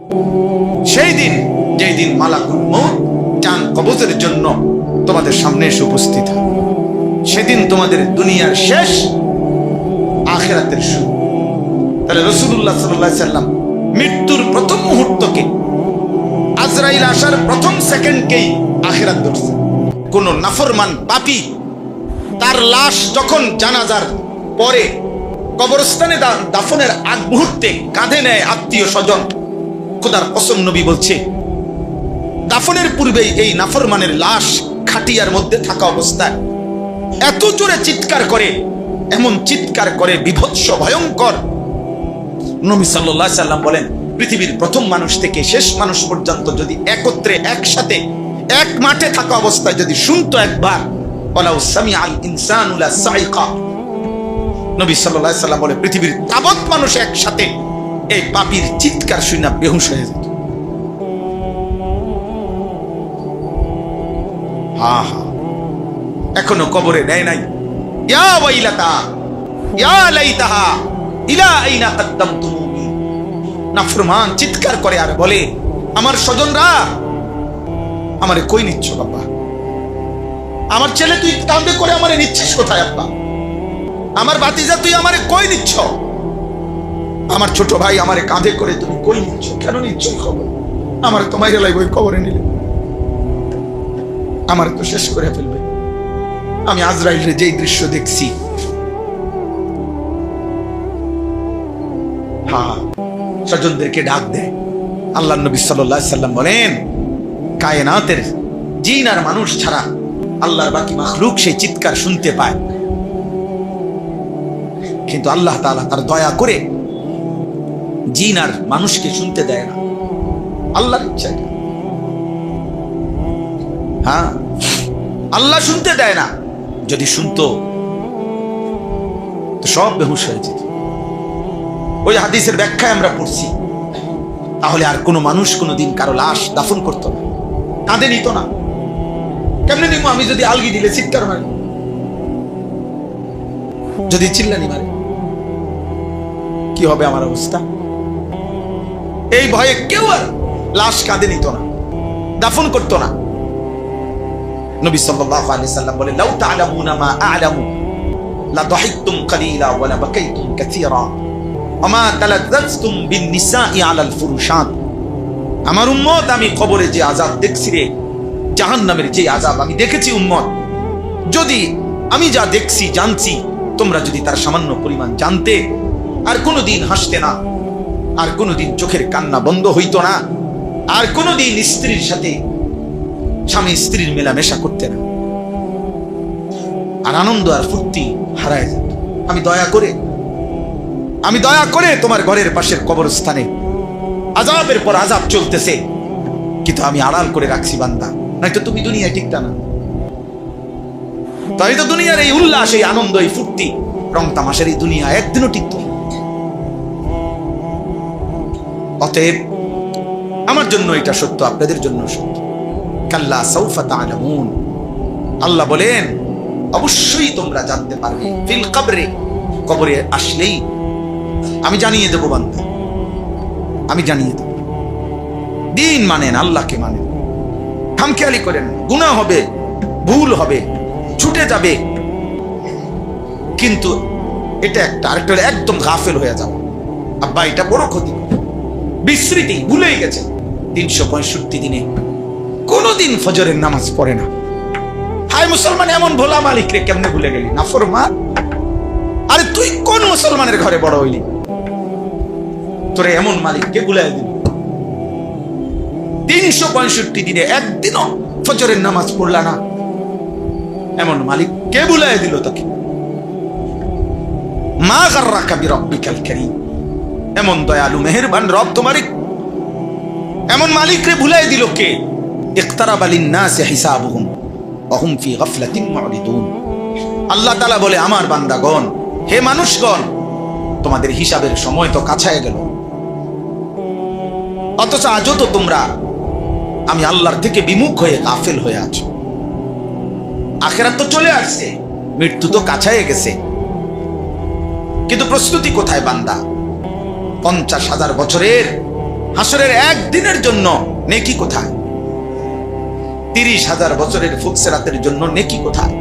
সেই দিন, যেই দিন মালাকুল মউত জান কবজের জন্য তোমাদের সামনে এসে উপস্থিত হয়, সেদিন তোমাদের দুনিয়ার শেষ, আখিরাতের শুরু। তাহলে রাসূলুল্লাহ সাল্লাল্লাহু আলাইহি সাল্লাম মৃত্যুর প্রথম মুহূর্তকে, আজরাইল আসার প্রথম সেকেন্ডকেই আখিরাত ধরছে। কোন নাফরমান পাপী তার লাশ যখন জানাজার পরে কবরস্থানে দাফনের আগ মুহূর্তে কাঁধে নেয় আত্মীয় স্বজন, খোদার কসম নবী বলছে দাফনের পূর্বেই এই নাফরমানের লাশ খাটিয়ার মধ্যে থাকা অবস্থায় এত জোরে চিৎকার করে, এমন চিৎকার করে বিভৎস ভয়ঙ্কর, নবী সাল্লাল্লাহু আলাইহি সাল্লাম বলেন পৃথিবীর প্রথম মানুষ থেকে শেষ মানুষ পর্যন্ত যদি একত্রে একসাথে এক মাঠে থাকা অবস্থায় যদি শুনতো একবার, ওয়ালাউ সামিআল ইনসানু লা সাইকা, নবী সাল্লাল্লাহু আলাইহি সাল্লাম বলে পৃথিবীর তাবৎ মানুষ একসাথে এই পাপীর চিৎকার শুনে বেহুশ হয়ে যেত। হা হা, এখনো কবরে নেয় নাই। ইয়া ওয়াইলাতা ইয়া লাইতাহা ইলা আইনা কদ্দামতুমুনি, নাফরমান চিৎকার করে আর বলে আমার স্বজনরা আমারে কই নিচ্ছ বাবা, আমার ছেলে তুই কাঁদে করে আমারে নিচ্ছিস কোথায় আব্বা, আমার ভাতিজা তুই আমারে কই নিচ্ছ, আমার ছোট ভাই আমারে কাঁধে করে তুমি কই নিচ্ছ, কেন নিচ্ছ খবর, আমার তো মাইরে লাগবে ওই কবরে নিলে, আমার তো শেষ করে ফেলবে। আমি আজরাইলের যেই দৃশ্য দেখছি, হ্যাঁ, স্বজনদেরকে ডাক দেয়। আল্লাহ নবী সাল্লাল্লাহু আলাইহি সাল্লাম বলেন কায়নাতের জিন আর মানুষ ছাড়া আল্লাহর বাকি মাখলুক সেই চিৎকার শুনতে পায়, কিন্তু আল্লাহ তাআলা তার দয়া করে জিন আর মানুষকে শুনতে দেয় না, আল্লাহর ইচ্ছা। হ্যাঁ, আল্লাহ শুনতে দেয় না, যদি শুনতো তো সব বেহুশ হয়ে যেত। ওই হাদিসের ব্যাখ্যায় আমরা পড়ছি, তাহলে আর কোনো মানুষ কোনোদিন কারো লাশ দাফন করতো না, কাঁধে নিত না। কেমনে নিব? আমি যদি আলগি দিলে চিৎকার মারি, যদি চিল্লানি মারে কি হবে আমার অবস্থা? এই ভয়ে কেউ আর লাশ কাঁধে নিত না, দাফন করতো না। নবী সাল্লাল্লাহু আলাইহি সাল্লাম বলে লাউ তা'লামুনা মা আ'লামু লা দাহিকতুম কালিলা ওয়া লা বাকাইতুম কাসীরা ওয়া মা তালাজ্জাজতুম বিন নিসাই আলাল ফুরুশাত। আমার উম্মত, আমি কবরে যে আযাব দেখছি রে, জাহান্নামের যে আযাব আমি দেখেছি উম্মত, যদি আমি যা দেখছি জানছি তোমরা যদি তার সামান্য পরিমাণ জানতে, আর কোনোদিন হাসতে না, আর কোনোদিন চোখের কান্না বন্ধ হইতো না, আর কোনোদিন স্ত্রীর সাথে স্বামী স্ত্রীর মেলামেশা করতে না, আর আনন্দ আর ফুর্তি হারায় যেত। আমি দয়া করে তোমার ঘরের পাশের কবরস্থানে আযাবের পর আযাব চলতেছে, কিন্তু আমি আড়াল করে রাখছি বান্দা, নয়তো তুমি দুনিয়ায় টিকতা না। তাই তো দুনিয়ার এই উল্লাস, এই আনন্দ, এই ফুর্তি, রং তামাশার এই দুনিয়া একদিনও টিকত না। অতএব আমার জন্য এটা সত্য, আপনাদের জন্য সত্য। কাল্লা সাউফা তা'লামুন, আল্লাহ বলেন অবশ্যই তোমরা জানতে পারবে। ফিল কবরে, কবরে আসলেই আমি জানিয়ে দেব বান্দা, আমি জানিয়ে দেব। দিন মানেন, আল্লাহকে মানেন, খামখেয়ালি করেন, গুনাহ হবে, ভুল হবে, ছুটে যাবে, কিন্তু এটা একটা, আরেকটা একদম গাফেল হয়ে যাও, আব্বা এটা বড় ক্ষতি, বিস্মৃতি, ভুলেই গেছে। 365 দিনে কোনদিন ফজরের নামাজ পড়ে না। হায় মুসলমান, এমন ভোলা মালিক রে কেমনে ভুলে গেলি? নাফরমান, আরে তুই কোন মুসলমানের ঘরে বড় হইলি? তোরে এমন মালিককে ভুলাই দিল। 365 দিনে একদিনও ফজরের নামাজ পড়লা না, এমন মালিক কে ভুলাই দিল তোকে? মা গাররাকা বিরাব্বিকাল কারীম, এমন দয়ালু মেহেরবান রব তোমার এমন মালিক রে ভুলাই দিল কে? ইকতারাবা লিন-নাসি হিসাবুহুম ওয়া হুম ফি গাফলাতিন মু'রিদুন। আল্লাহ তাআলা বলে আমার বান্দাগণ, হে মানুষগণ, তোমাদের হিসাবের সময় তো কাছায় গেল, অথচ আজও তো তোমরা আমি আল্লাহর থেকে বিমুখ হয়ে গাফেল হয়ে আছো। আখিরাত তো চলে আসছে, মৃত্যু তো কাছায় গেছে, কিন্তু প্রস্তুতি কোথায় বান্দা? 50,000 বছরের হাসরের একদিনের জন্য নেকি কোথায়? 30,000 বছরের ফুলসেরাতের জন্য নেকি কোথায়?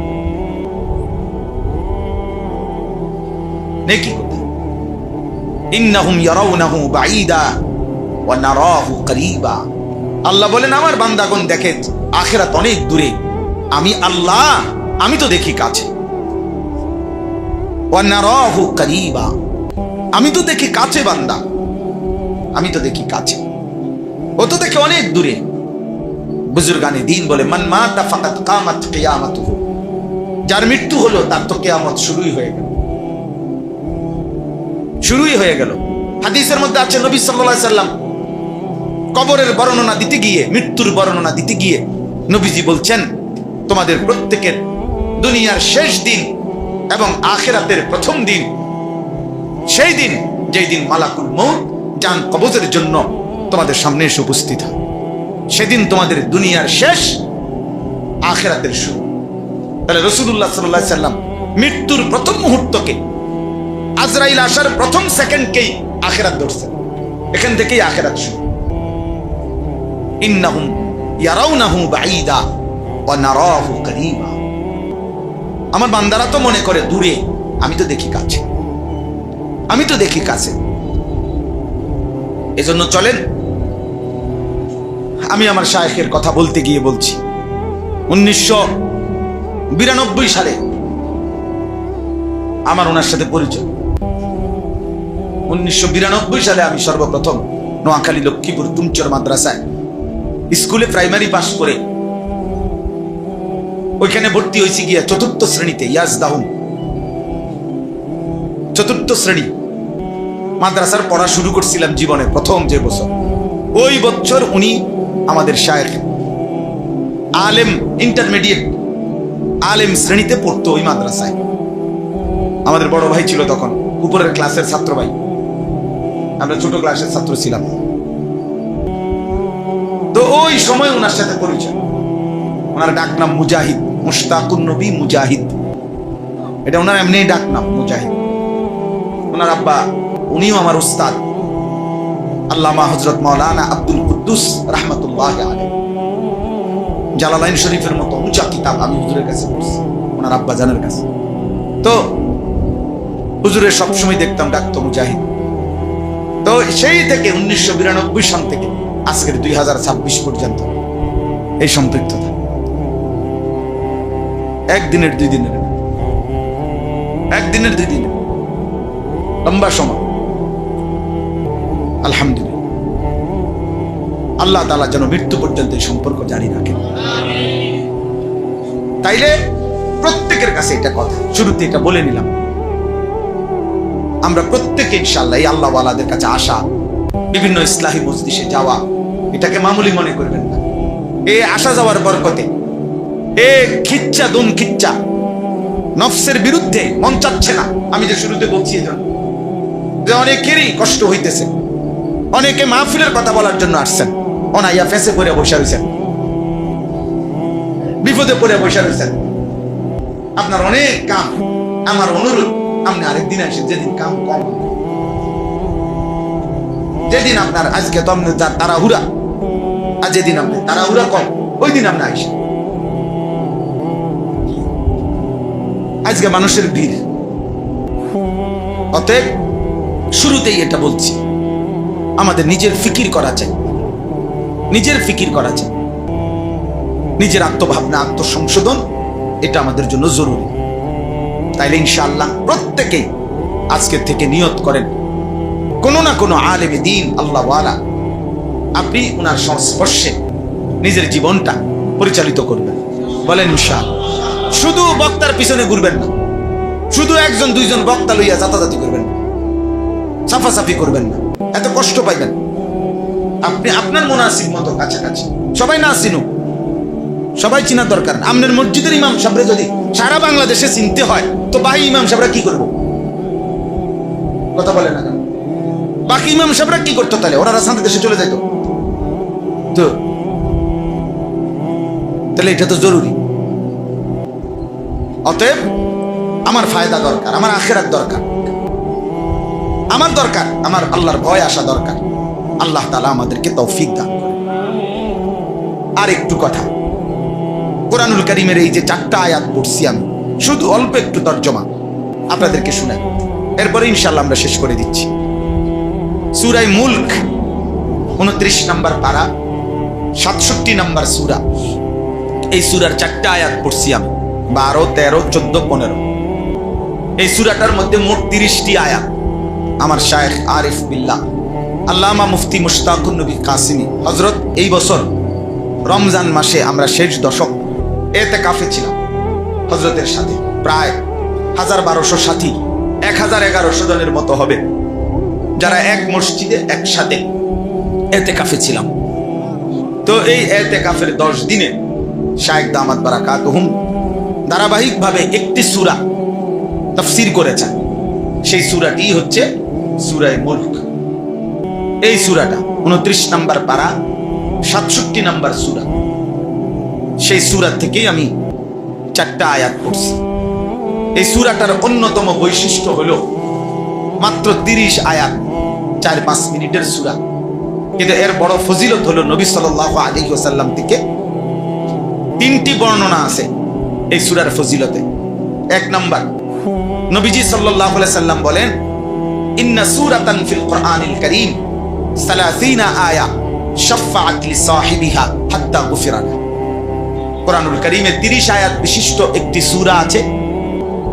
নেকি কোথায়? ইন্নাহুম ইয়ারাউনাহু বাঈদা ওয়া নারাহু করিবা। আল্লাহ বলেন আমার বান্দাগণ দেখে আখিরাত অনেক দূরে, আমি আল্লাহ আমি তো দেখি কাছে। ওয়া নারাহু করিবা, আমি তো দেখি কাছে বান্দা, আমি তো দেখি কাছে, ও তো দেখে অনেক দূরে। বুজুর্গানে দিন বলে মান মাতা ফাকাত কামাত কিয়ামাতুহু, যার মৃত্যু হলো তার তো কিয়ামত শুরুই হয়ে গেল, শুরুই হয়ে গেল। হাদিসের মধ্যে আছে নবী সাল্লাল্লাহু আলাইহি সাল্লাম কবরের বর্ণনা দিতে গিয়ে, মৃত্যুর বর্ণনা দিতে গিয়ে নবীজি বলছেন তোমাদের প্রত্যেকের দুনিয়ার শেষ দিন এবং আখিরাতের প্রথম দিন সেই দিন যেই দিন মালাকুল মউত জান কবজের জন্য তোমাদের সামনে এসে উপস্থিত হয়। সেদিন তোমাদের দুনিয়ার শেষ, আখিরাতের শুরু। তাহলে রাসূলুল্লাহ সাল্লাল্লাহু আলাইহি সাল্লাম মৃত্যুর প্রথম মুহূর্তকে, আজরাইল আসার প্রথম সেকেন্ডকেই আখিরাত ধরছেন, এখান থেকেই আখিরাত শুরু। ইন্নাহুম ইয়ারাউনাহু বাঈদা ওয়া নারাহু করিবা। আমার বান্দারা তো মনে করে দূরে, আমি তো দেখি কাছে, আমি তো দেখি কাছে। এজন্য চলেন আমি আমার শায়েখের কথা বলতে গিয়ে বলছি 1992 সালে আমার ওনার সাথে পরিচয়। 1992 সালে আমি সর্বপ্রথম নোয়াখালী লক্ষ্মীপুর তুমচর মাদ্রাসায় স্কুলে প্রাইমারি পাস করে ওইখানে ভর্তি হয়েছি গিয়া 4th শ্রেণীতে। ইয়াজদাহুম 4th শ্রেণী মাদ্রাসার পড়া শুরু করছিলাম জীবনে প্রথম যে বছর। ওই বছর উনি আমাদের শায়েখ আলেম, ইন্টারমিডিয়েট আলেম শ্রেণীতে পড়তো ওই মাদ্রাসায়। আমাদের বড় ভাই ছিল তখন, উপরের ক্লাসের ছাত্র ভাই, আমরা ছোট ক্লাসের ছাত্র ছিলাম। তো ওই সময় ওনার সাথে পরিচয়। ওনার ডাক নাম মুজাহিদ, মুশতাকুন নবী মুজাহিদ, এটা ওনার এমনি ডাক নাম মুজাহিদ। ওনার আব্বা উনিও আমার উস্তাদ আল্লামা হযরত মাওলানা আব্দুল কুদ্দুস রাহমাতুল্লাহি আলাইহি। জালালাইন শরীফের মতো উঁচা কিতাব আমি হুজুরের কাছে পড়ছি, ওনার আব্বা জানের কাছে। তো হুজুরের সবসময় দেখতাম ডাকতো মুজাহিদ। তো সেই থেকে 1992 সাল থেকে আজকের 2026 পর্যন্ত এই সম্পৃক্ততা একদিনের 2 দিনের, একদিনের 2 দিনের, লম্বা সময়। আলহামদুলিল্লাহ, আল্লাহ তাআলা যেন মৃত্যু পর্যন্ত এই সম্পর্ক জারি রাখেন। তাইলে প্রত্যেকের কাছে এটা কথা, শুরুতে এটা বলে নিলাম, আমরা প্রত্যেকে ইনশাআল্লাহ এই আল্লাহওয়ালাদের কাছে আসা, বিভিন্ন ইসলাহি মজলিসে যাওয়া, এটাকে মামুলি মনে করবেন না। এই আসা যাওয়ার বরকতে খিচ্চা দুন খিচ্চা নফসের বিরুদ্ধে মন চাচ্ছে না। আমি যে শুরুতে বলছি এজন্য যে অনেকেরই কষ্ট হইতেছে, অনেকে মাহফিলের কথা বলার জন্য আসছেন, অনাইয়া ফেসে পড়ে বসে রয়েছেন, বিপদে পড়ে বসে রয়েছেন। আপনার অনেক কাম, আমার অনুরোধ আপনি আরেকদিন আসেন, যেদিন কাম কম, যেদিন আপনার আজকে তো আপনি তাড়াহুড়া, আর যেদিন আপনি তাড়াহুড়া কম ওই দিন আপনি আসেন। আজকে মানুষের ভিড়, অতএব শুরুতেই এটা বলছি, আমাদের নিজের ফিকির করা চাই, নিজের ফিকির করা চাই, নিজের আত্মভাবনা, আত্মসংশোধন, এটা আমাদের জন্য জরুরি। তাইলে ইনশাআল্লাহ প্রত্যেকেই আজকের থেকে নিয়ত করেন, কোনো না কোনো আলেমে দ্বীন আল্লাহওয়ালা আপনি ওনার সংস্পর্শে নিজের জীবনটা পরিচালিত করবেন। বলেন ইনশাআল্লাহ। শুধু বক্তার পিছনে ঘুরবেন না, শুধু 1-2 বক্তা লইয়া জাতাজাতি করবেন না, সাফাসাফি করবেন না, এত কষ্ট পাইবেন। আপনি আপনার মুনাসিব মতো কাছাকাছি, সবাই না চিনুক, সবাই চিনার দরকার না। আপনার মসজিদের ইমাম সাহেবরা যদি সারা বাংলাদেশে চিনতে হয়, তো বাকি ইমাম সাহেবরা কি করবো? কথা বলে না কেন? বাকি ইমাম সাহেবরা কি করতো তাহলে? ওনারা শান্তি দেশে চলে যাইতো তো। তাহলে এটা তো জরুরি। অতএব আমার ফায়দা দরকার, আমার আখিরাত দরকার, আমার দরকার, আমার আল্লাহর ভয় আসা দরকার, আল্লাহ তাআলা আমাদেরকে তৌফিক দান করেন। আর একটু কথা, কোরআনুল কারীমের এই যে 4টা আয়াত পড়ছি আমি, শুধু অল্প একটু তর্জমা আপনাদেরকে শোনাই, এরপরে ইনশাআল্লাহ আমরা শেষ করে দিচ্ছি। সূরা মুলক 29 নম্বর পারা, 67 নম্বর সূরা। এই সূরার 4টা আয়াত পড়ছি আমি, 12, 13, 14, 15। এই সূরাটার মধ্যে মোট 30টি আয়াত। আমার শায়েখ আরিফ বিল্লাহ আল্লামা মুফতি মুশতাকুন নবী কাসিমি হযরত এই বছর রমজান মাসে আমরা শেষ দশক এতেকাফে ছিলাম হযরতের সাথে, প্রায় 1200 সাথী, 1100 জনের মতো হবে, যারা এক মসজিদে একসাথে এতেকাফে ছিলাম। তো এই এতেকাফের 10 দিনে শায়েখ দামাত বারাকাতুহুম ধারাবাহিকভাবে একটি সূরা তাফসীর করেছেন। সেই সূরাটি হচ্ছে সূরা মুলক। এই সূরাটা 29 নম্বর পারা, 67 নম্বর সূরা। সেই সূরা থেকেই আমি 4টা আয়াত পড়ছি। এই সূরাটার অন্যতম বৈশিষ্ট্য হলো মাত্র 30 আয়াত, 4-5 মিনিটের সূরা, কিন্তু এর বড় ফজিলত হলো নবী সাল্লাল্লাহু আলাইহি ওয়াসাল্লাম থেকে 3টি বর্ণনা আছে এই সূরার ফজিলতে। 1 নাম্বার, নবীজি সাল্লাল্লাহু আলাইহি সাল্লাম বলেন, ইন্না সূরাতান ফিল কুরআনিল কারীম 30 আয়া শাফাআত লিসাহিবিহা হাত্তা গুফিরা লাহু। কুরআনুল কারীমে 30 আয়াত বিশিষ্ট একটি সূরা আছে।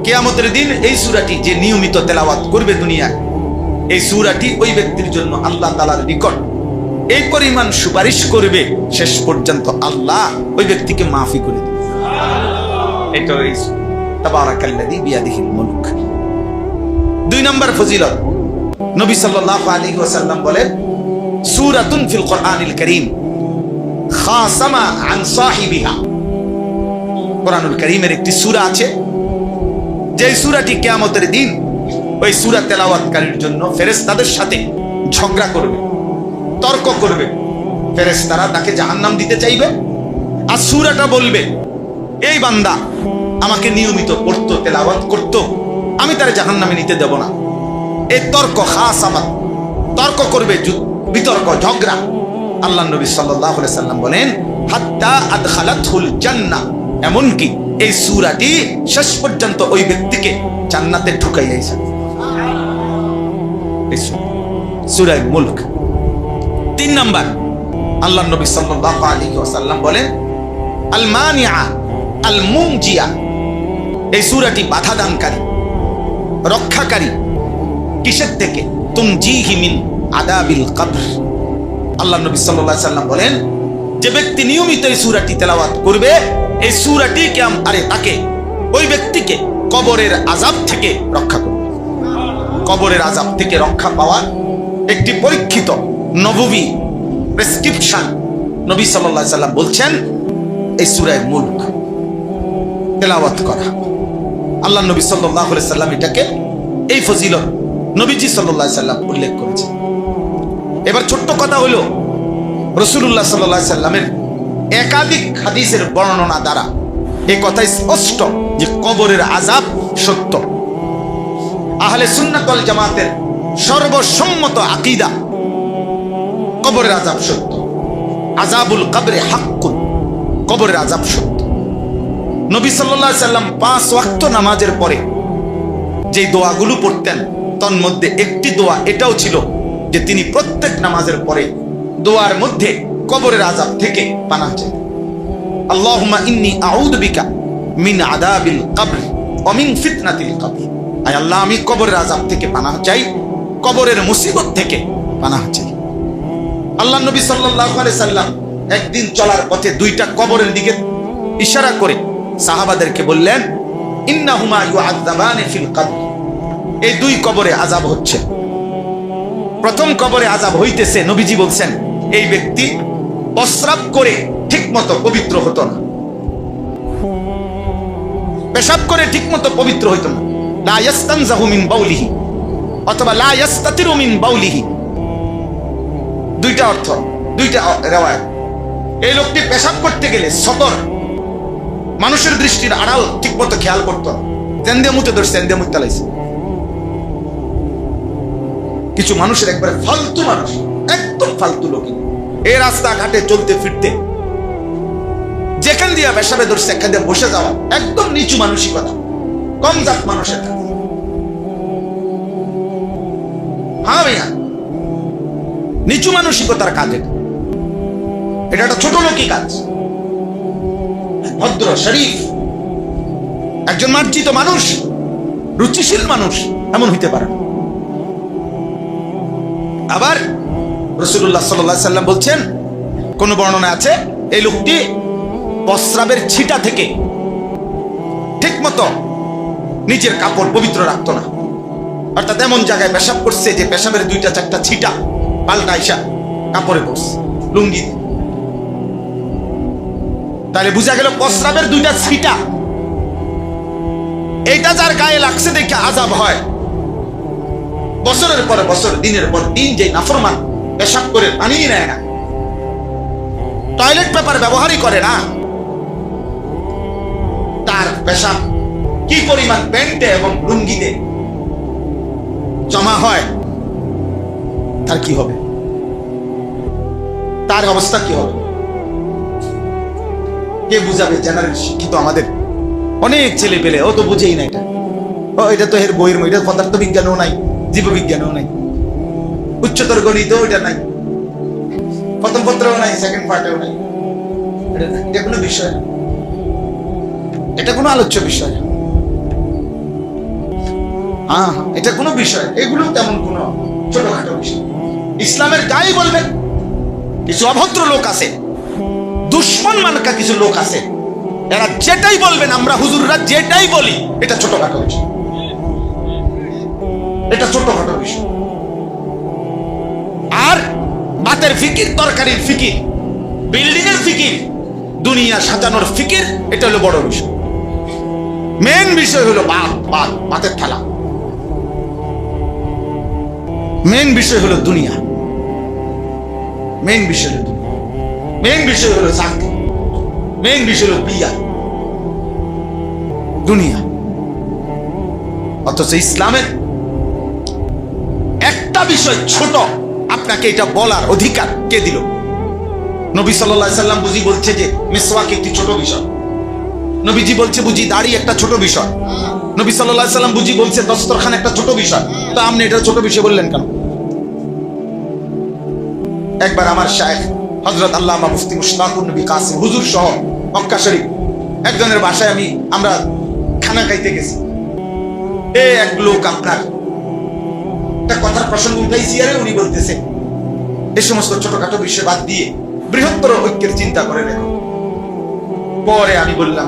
কিয়ামতের দিন এই সূরাটি যে নিয়মিত তেলাওয়াত করবে দুনিয়ায়, এই সূরাটি ওই ব্যক্তির জন্য আল্লাহ তাআলার নিকট এই পরিমাণ সুপারিশ করবে, শেষ পর্যন্ত আল্লাহ ওই ব্যক্তিকে মাফি করে দেবে। এটা এই তাবারাকাল্লাযী বিয়াদিহিল মুলক। 2 নম্বর ফজিলত, নবী সাল্লাল্লাহু আলাইহি ওয়াসাল্লাম বলেন, সূরাতুন ফিল কুরআনিল কারীম খাসামা আন সাহিবিহা। কুরআনুল কারীমের একটি সূরা আছে, যে সূরাটি কিয়ামতের দিন ওই সূরা তেলাওয়াতকারীর জন্য ফেরেশতাদের সাথে ঝগড়া করবে, তর্ক করবে। ফেরেশতারা তাকে জাহান্নাম দিতে চাইবে, আর সূরাটা বলবে, এই বান্দা আমাকে নিয়মিত পড়তো, তেলাওয়াত করতো, আমি তার জাহান্নামে নিতে দেব না। এই তর্ক, খাসামাত, তর্ক করবে, বিতর্ক, ঝগড়া। আল্লাহ নবী সাল্লাল্লাহু আলাইহি সাল্লাম বলেন, হাত্তা আদখালাতুল জান্নাহ, এমনকি এই সূরাটি শেষ পর্যন্ত ওই ব্যক্তিকে জান্নাতে ঢুকাইয়াছে। এই সূরা মুলক। 3 নাম্বার, আল্লাহ নবী সাল্লাল্লাহু আলাইহি ওয়াসাল্লাম বলেন, আল মানিআ আল মুনজিয়া। এই সূরাটি বাধা দানকারী, রক্ষাকারী। কিসের থেকে? তুনজিহি মিন আযাবিল কবর। আল্লাহ নবী সাল্লাল্লাহু আলাইহি সাল্লাম বলেন, যে ব্যক্তি নিয়মিত এই সূরাটি তেলাওয়াত করবে, এই সূরাটি তাকে, ওই ব্যক্তিকে কবরের আযাব থেকে রক্ষা করবে। কবরের আযাব থেকে রক্ষা পাওয়ার একটি পরীক্ষিত নববী প্রেসক্রিপশন নবী সাল্লাল্লাহু আলাইহি সাল্লাম বলছেন, এই সূরা মুলক তেলাওয়াত করা। আল্লাহ নবী সাল্লাল্লাহু আলাইহি সাল্লাম এটাকে, এই ফজিলত নবীজি সাল্লাল্লাহু আলাইহি সাল্লাম উল্লেখ করেছেন। এবার ছোট্ট কথা হলো, রাসূলুল্লাহ সাল্লাল্লাহু আলাইহি সাল্লামের একাধিক হাদিসের বর্ণনা দ্বারা এই কথা স্পষ্ট যে কবরের আযাব সত্য। আহলে সুন্নাত ওয়াল জামাতের সর্বসম্মত আকীদা, কবরের আযাব সত্য। আযাবুল কবরে হাক্কুন, কবরের আযাব সত্য। নবী সাল্লাল্লাহু আলাইহি সাল্লাম 5 ওয়াক্ত নামাজের পরে যে দোয়াগুলো পড়তেন, তার মধ্যে একটি দোয়া এটাও ছিল যে তিনি প্রত্যেক নামাজের পরে দোয়ার মধ্যে কবরের আযাব থেকে পানাহ চাইতেন। আল্লাহুম্মা ইন্নী আউযু বিকা মিন আযাবিল কবর ওয়া মিন ফিতনাতিল কবর। আয় আল্লাহ, আমি কবরের আযাব থেকে পানাহ চাই, কবরের মুসিবত থেকে পানাহ চাই। আল্লাহ নবী সাল্লাল্লাহু আলাইহি সাল্লাম একদিন চলার পথে 2টা কবরের দিকে ইশারা করে সাহাবাদেরকে বললেন, ইন্নাহুমা ইউআযাবানি ফিল কবর। এই 2 কবরে আযাব হচ্ছে। প্রথম কবরে আযাব হইতেছে, নবীজি বলছেন, এই ব্যক্তি প্রস্রাব করে ঠিকমতো পবিত্র হতো না, পেশাব করে ঠিকমতো পবিত্র হইতো না। লা ইয়াস্তানজাহু মিন বাউলিহি অথবা লা ইয়াস্তাতিরু মিন বাউলিহি, 2টা অর্থ, 2টা রিওয়ায়াত। এই লোকটি পেশাব করতে গেলে সতর, মানুষের দৃষ্টির আড়াল ঠিকমতো খেয়াল করতো না। তেন্দে মুতে ধরছে, তেন্দে মুতে লাইছে। কিছু মানুষের একবারে ফালতু মানুষ, একদম ফালতু লোক। এই রাস্তাঘাটে চলতে ফিরতে যেখান দিয়ে পেশাবে ধরছে সেখান দিয়ে বসে যাওয়া একদম নিচু মানসিকতা, কম জাত মানুষের কাজ। হ্যাঁ ভাইয়া, নিচু মানসিকতার কাজ এটা। এটা একটা ছোট লোকই কাজ। ভদ্র শরীফ একজন মার্জিত মানুষ, রুচিশীল মানুষ এমন হইতে পারে। আবার রাসূলুল্লাহ সাল্লাল্লাহু আলাইহি সাল্লাম বলছেন, কোন বর্ণনা আছে এই লোকটি প্রস্রাবের ছিটা থেকে ঠিক মতো নিজের কাপড় পবিত্র রাখতো না। অর্থাৎ এমন জায়গায় পেশাব করছে যে পেশাবের 2-4টা ছিটা পাল্টা আইসা কাপড়ে পড়ছে, লুঙ্গি। তাহলে বুঝা গেল প্রস্রাবের 2টা ছিটা, এইটা যার গায়ে লাগছে দেখে আযাব হয়। বছরের পরে বছর, দিনের পর দিন যে নাফরমান পেশাব করে পানি নেয় না, টয়লেট পেপার ব্যবহারই করে না, তার পেশাব কি পরিমাণ প্যান্টে এবং লুঙ্গিতে জমা হয়, তার কি হবে? তার অবস্থা কি হবে? কে বুঝাবে? জেনারেল শিক্ষিত আমাদের অনেক ছেলে পেলে, ও তো বুঝেই না এটা। ও এটা তো এর বইয়ের, এটা পদার্থ বিজ্ঞানও নাই, জীববিজ্ঞানও নাই, উচ্চতর গণিত এটা নাই, প্রথম পত্রও নাই, সেকেন্ড পার্টেও নাই। এটা কোনো বিষয় না, এটা কোনো আলোচ্য বিষয় না। হ্যাঁ, এটা কোনো বিষয়, এগুলো তেমন কোনো ছোটখাটো বিষয়। ইসলামের গায়ে বলবেন কিছু অভদ্র লোক আছে, দুশ্মন মানকা কিছু লোক আছে, এরা যেটাই বলবেন, আমরা হুজুররা যেটাই বলি, এটা ছোটখাটো বিষয়, এটা ছোটখাটো বিষয়। আর বাতের ফিকির, তরকারির ফিকির, বিল্ডিং এর ফিকির, দুনিয়া সাজানোর ফিকির, এটা হলো বড় বিষয়। মেন বিষয় হলো বাতের থালা, মেন বিষয় হলো দুনিয়া, মেন বিষয় হলো দুনিয়া, মেন বিষয় হলো চাকরি, মেন বিষয় হলো বিয়া, দুনিয়া। অথচ ইসলামের একটা বিষয় ছোট, আপনাকে এটা বলার অধিকার কে দিল? নবী সাল্লাল্লাহু আলাইহি সাল্লাম বুঝি বলছে যে মিসওয়াক একটি ছোট বিষয়, নবীজি বলছে বুঝি দাড়ি একটা ছোট বিষয়, নবী সাল্লাল্লাহু আলাইহি সাল্লাম বুঝি বলছে দস্তরখান একটা ছোট বিষয়, তো আপনি এটা ছোট বিষয় বললেন কেন? একবার আমার শায়েখ হযরত আল্লামা মুফতি মুশতাকুর নবী কাসিম হুজুর সহ মক্কা শরীফ একজনের বাসায় আমরা খানা খাইতে গেছি। এক লোক আপনার একটা কথার প্রসঙ্গ উঠাইছি, আরে উনি বলতেছে এই সমস্ত ছোটখাটো বিষয় বাদ দিয়ে বৃহত্তর ঐক্যের চিন্তা করে দেখো। পরে আমি বললাম,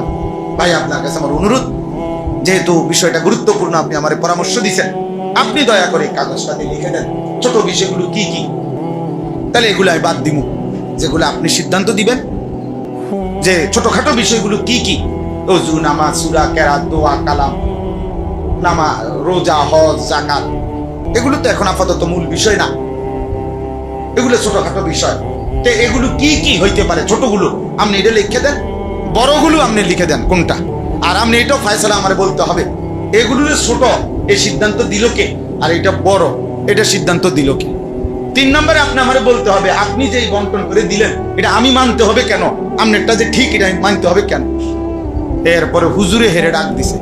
ভাই আপনার কাছে আমার অনুরোধ, যেহেতু বিষয়টা গুরুত্বপূর্ণ, আপনি আমার পরামর্শ দিচ্ছেন, আপনি দয়া করে কাগজটাতে লিখে দেন ছোট বিষয়গুলো কি কি, তাহলে এগুলো আমি বাদ দিব। যেগুলো আপনি সিদ্ধান্ত দিবেন যে ছোটখাটো বিষয়গুলো কি কি, ওযু, নামাজ, সূরা, কেরাত, দোয়া, কালাম, নামাজ, রোজা, হজ, যাকাত, এগুলো তো এখন আপাতত মূল বিষয় না, এগুলো ছোটখাটো বিষয়। তো এগুলো কি কি হইতে পারে, ছোটগুলো আপনি এটা লিখে দেন, বড়গুলো আপনি লিখে দেন কোনটা, আর আপনি এটাও ফয়সালা আমারে বলতে হবে এগুলো ছোট, এই সিদ্ধান্ত দিল কে, আর এটা বড়, এটা সিদ্ধান্ত দিল কে। 3 নম্বরে আপনি আমারে বলতে হবে, আপনি যে বন্টন করে দিলেন এটা আমি মানতে হবে কেন, আপনারটা যে ঠিক এটা মানতে হবে কেন। এরপরে হুজুরে হেরে ডাক দিছে,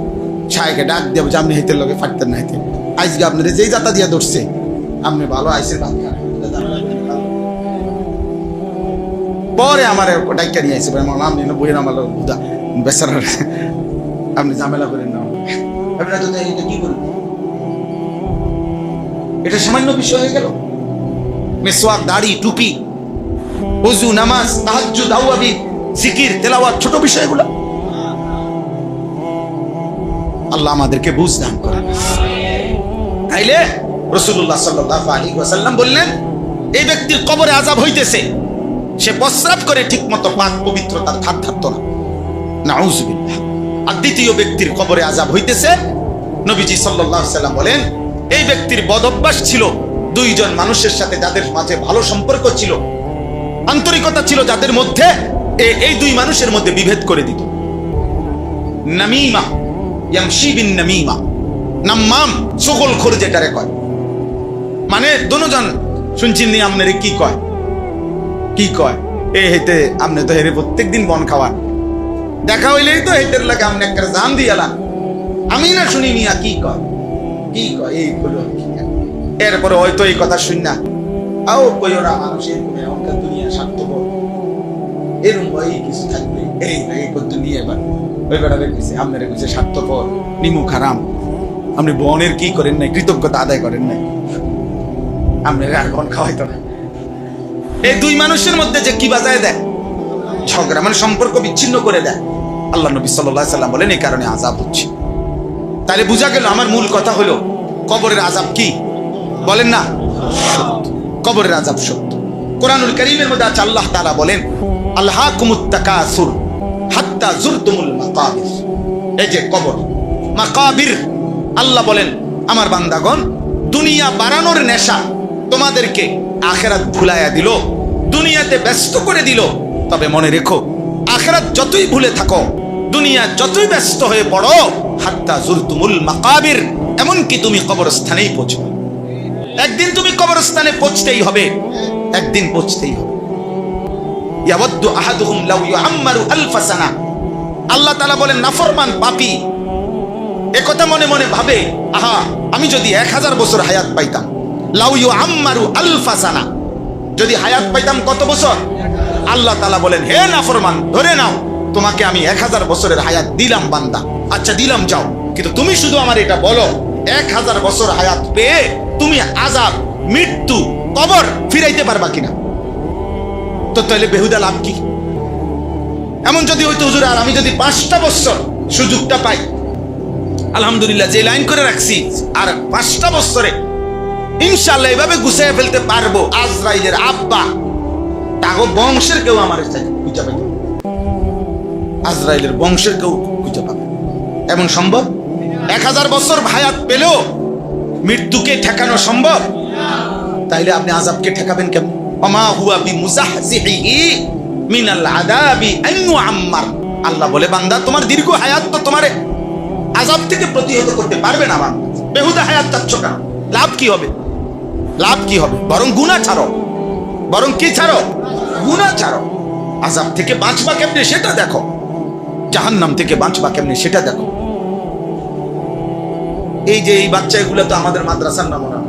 ছায়কে ডাক দেব যে আপনি হেতের লগে ফাটতেন না, হেতে আজকে আপনার যেই জাতা দিয়া ধরছে, আপনি ভালো আইসের ভাত খান। পরে আমার ডাক্কা নিয়ে আসছে, আপনি বইয়ের আমার বুধা বেচারা, আপনি ঝামেলা করেন না, আপনারা তো এটা কি করবেন, এটা সামান্য বিষয় হয়ে গেল। মিসওয়াক, দাড়ি, টুপি, ওযু, নামাজ, তাহাজ্জুদ, আওয়াবি, জিকির, তেলাওয়াত, ছোট বিষয়গুলো। আল্লাহ আমাদেরকে বুঝ দান করেন। তাইলে রাসূলুল্লাহ সাল্লাল্লাহু আলাইহি ওয়াসাল্লাম বললেন, এই ব্যক্তির কবরে আযাব হইতেছে, সে প্রস্রাব করে ঠিক মতো পাক পবিত্রতার ধার ধারত না, নাউযুবিল্লাহ। আর দ্বিতীয় ব্যক্তির কবরে আযাব হইতেছে, নবীজি সাল্লাল্লাহু আলাইহি ওয়াসাল্লাম বলেন, এই ব্যক্তির বদ অভ্যাস ছিল 2 জন মানুষের সাথে যাদের মাঝে ভালো সম্পর্ক ছিল, আন্তরিকতা ছিল যাদের মধ্যে, এই 2 মানুষের মধ্যে বিভেদ করে দিত। নামিমা, ইয়ামশি বিন নামিমা, নাম্মাম, চগলখোর যেটারে কয়, মানে দুজন শুনছেন নি আপনারে কি কয়, কি কয় এ হেতে আপনি তো হেরে প্রত্যেকদিন বন খাওয়ান, দেখা হইলেই তো হেতের লাগে আপনি একটা জান দিয়ালাম। আমি না শুনি মিয়া কি কয় এই হলো। এরপরে হয়তো এই কথা শুন না আও কই ওরা মানুষের অঙ্কা দুনিয়া স্বার্থপর এরকম হয় কিছু থাকবে এই করতে নিয়ে এবার ওই বেড়ারে কইছে আপনারা কইছে স্বার্থপর নিমু খারাম, আপনি বনের কি করেন নাই, কৃতজ্ঞতা আদায় করেন নাই, আপনারা আর বন খাওয়াইতো না। এই দুই মানুষের মধ্যে যে কি বাজায় দেয় ঝগড়া, মানে সম্পর্ক বিচ্ছিন্ন করে দেয়। আল্লাহ নবী সাল্লাল্লাহু আলাইহি সাল্লাম বলেন এই কারণে আযাব হচ্ছে। তাহলে বোঝা গেল আমার মূল কথা হলো কবরের আযাব কি বলেন না, সত্য। কবরের আযাব সত্য। কোরআনুল কারীমের মধ্যে আছে আল্লাহ তাআলা বলেন আলহাকুমুত তাকাসুর হাত্তা যুরতুমুল মাকাবির। এই যে কবর মাকাবির, আল্লাহ বলেন আমার বান্দাগণ দুনিয়া বাড়ানোর নেশা তোমাদেরকে আখিরাত ভুলাইয়া দিল, দুনিয়াতে ব্যস্ত করে দিল। তবে মনে রেখো আখিরাত যতই ভুলে থাকো, দুনিয়া যতই ব্যস্ত হয়ে পড়ো, হাত্তা যুরতুমুল মাকাবির, এমনকি তুমি কবরস্থানেই পৌঁছবে। একদিন তুমি কবরস্থানে পৌঁছতেই হবে, একদিন পৌঁছতেই হবে। ইয়াওয়াদ্দু আহাদুহুম লাউ ইউআম্মারু আলফা সানা। আল্লাহ তাআলা বলেন নাফরমান পাপী একথা মনে মনে ভাবে, আহা আমি যদি 1000 বছর হায়াত পাইতাম। লাউ ইউআম্মারু আলফা সানা, যদি হায়াত পাইতাম কত বছর? আল্লাহ তাআলা বলেন হে নাফরমান, ধরে নাও তোমাকে আমি 1000 বছরের হায়াত দিলাম বান্দা, আচ্ছা দিলাম যাও, কিন্তু তুমি শুধু আমার এটা বলো 1000 বছর হায়াত পেয়ে তুমি আযাব, মৃত্যু, কবর ফিরাইতে পারবা কিনা? তো তাহলে বেহুদা লাভ কি? এমন যদি হইতো হুজুর আর আমি যদি 5টা বছর সুযোগটা পাই, আলহামদুলিল্লাহ যে লাইন করে রাখছি, আর 5টা বছরে ইনশাআল্লাহ এভাবে গুছিয়ে ফেলতে পারবো আজরাইলের আব্বা তাগো বংশের কেউ আমার খুঁজে পাবে, আজরাইলের বংশের কেউ খুঁজে পাবে। এমন সম্ভব? 1000 বছর হায়াত পেলেও মৃত্যুকে ঠেকানো সম্ভব? তাইলে আপনি আযাবকে ঠেকাবেন কেমন? ওমা হুয়া বিমুজাহজিহি মিনাল আযাবি আন ইউআম্মার। আল্লাহ বলে বান্দা তোমার দীর্ঘ হায়াত তো তোমারে আযাব থেকে প্রতিহত করতে পারবে না। বান্দা বেহুদা হায়াত চাচ্ছ কেন? লাভ কি হবে? লাভ কি হবে? বরং গুনাহ ছাড়ো, বরং কি ছাড়ো? গুনাহ ছাড়ো। আযাব থেকে বাঁচবা কেমনে সেটা দেখো, জাহান্নাম থেকে বাঁচবা কেমনে সেটা দেখো। এই যে এই বাচ্চাগুলো তো আমাদের মাদ্রাসার নমুনা।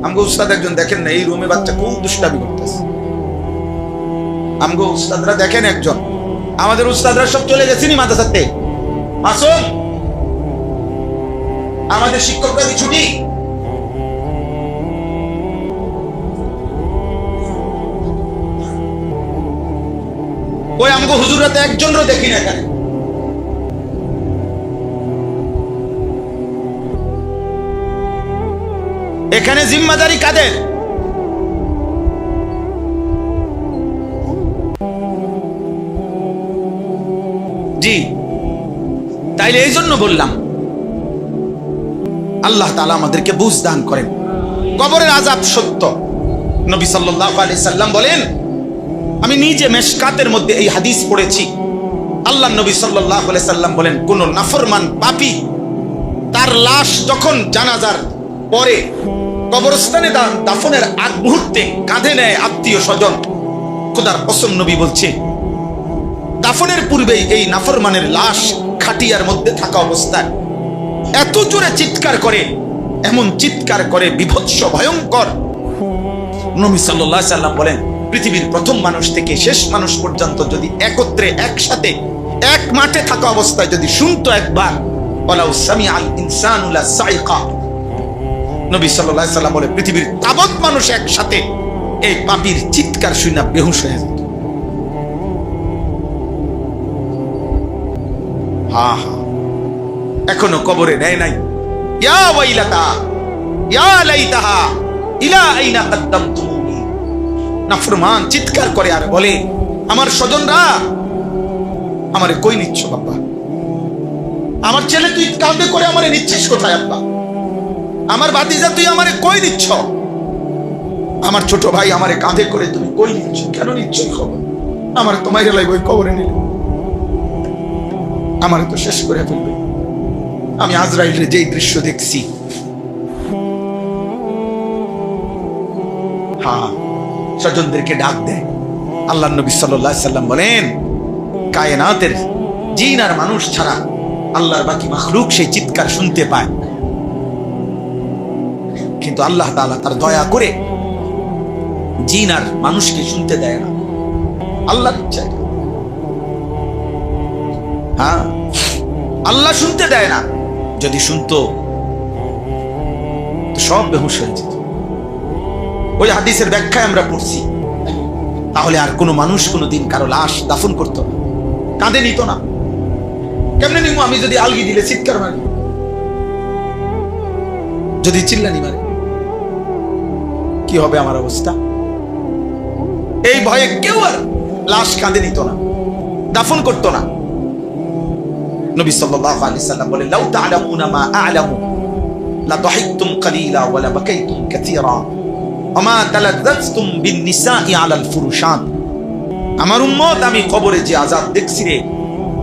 আমগো উস্তাদ একজন দেখেন না, এই রুমে বাচ্চা খুব দুষ্টামি করতেছে। আমগো উস্তাদরা দেখেন একজন, আমাদের উস্তাদরা সব চলে গেছেনি মাদ্রাসাতে। মাসুম আমাদের শিক্ষকরা কি ছুটি? ওই আমগো হুজুররা তো একজনও দেখি না এখানে। এখানে জিম্মাদারি কাদের? জি, তাইলে এই জন্য বললাম আল্লাহ তাআলা আমাদেরকে বুঝ দান করেন। কবরের আযাব সত্য। নবী সাল্লাল্লাহু আলাইহি সাল্লাম বলেন, আমি নিজে মেশকাতের মধ্যে এই হাদিস পড়েছি। আল্লাহ নবী সাল্লাল্লাহু আলাইহি সাল্লাম বলেন, কোন নাফরমান পাপী তার লাশ যখন জানাজার পরে কবরস্থানে দাফনের আগ মুহূর্তে কাঁধে নেয় আত্মীয় স্বজন, খোদার কসম নবী বলছে দাফনের পূর্বেই এই নাফরমানের লাশ খাটিয়ার মধ্যে থাকা অবস্থায় এত জোরে চিৎকার করে, এমন চিৎকার করে বিভৎস ভয়ঙ্কর। নবী সাল্লাল্লাহু আলাইহি সাল্লাম বলেন, পৃথিবীর প্রথম মানুষ থেকে শেষ মানুষ পর্যন্ত যদি একত্রে একসাথে এক মাঠে থাকা অবস্থায় যদি শুনতো একবার, ওয়ালাউ সামিআল ইনসানু লা সাইকা। নবী সাল্লাল্লাহু আলাইহি সাল্লাম বলে পৃথিবীর তাবৎ মানুষ একসাথে এই পাপীর চিৎকার শুনে বেহুশ হয়ে যেত। এখনো কবরে নেয় নাই। ইয়া ওয়াইলাতা ইয়া লাইতাহা ইলা আইনা কদ্দামতুমুনি। নাফরমান চিৎকার করে আর বলে, আমার স্বজনরা আমারে কই নিচ্ছ বাবা? আমার ছেলে তুই কাঁদে করে আমারে নিচ্ছিস কোথায় আব্বা? আমার ভাতিজা তুই আমারে কই নিচ্ছ? আমার ছোট ভাই আমারে কাঁধে করে তুমি কই নিচ্ছ? কেন নিচ্ছ খবর? আমার তোমায় লাগবে ওই কবরে নিলে আমারে তো শেষ করে ফেলবে। আমি আজরাইলের যেই দৃশ্য দেখছি, স্বজনদেরকে ডাক দেয়। আল্লাহ নবী সাল্লাল্লাহু আলাইহি সাল্লাম বলেন, কায়নাতের জিন আর মানুষ ছাড়া আল্লাহর বাকি মাখলুক সেই চিৎকার শুনতে পায়, কিন্তু আল্লাহ তাআলা তার দয়া করে জিন আর মানুষকে শুনতে দেয় না, আল্লাহর ইচ্ছা। হ্যাঁ, আল্লাহ শুনতে দেয় না। যদি শুনতো তো সব বেহুশ হয়ে যেত। ওই হাদিসের ব্যাখ্যায় আমরা পড়ছি, তাহলে আর কোনো মানুষ কোনোদিন কারো লাশ দাফন করতো না, কাঁধে নিত না। কেমনে নিব? আমি যদি আলগি দিলে চিৎকার মারি, যদি চিল্লানি মারি, কি হবে আমার অবস্থা? এই ভয়ে কেউ আর লাশ কাঁধে নিত না, দাফন করতো না। নবী সাল্লাল্লাহু আলাইহি সাল্লাম বলেন, লাউ তা'লামুনা মা আ'লামু লা দাহিকতুম কালিলা ওয়া লা বাকাইতুম কাসীরা ওয়া মা তালাজ্জাজতুম বিন নিসাই আলাল ফুরুশাত। আমার উম্মত, আমি কবরে যে আযাব দেখছি রে,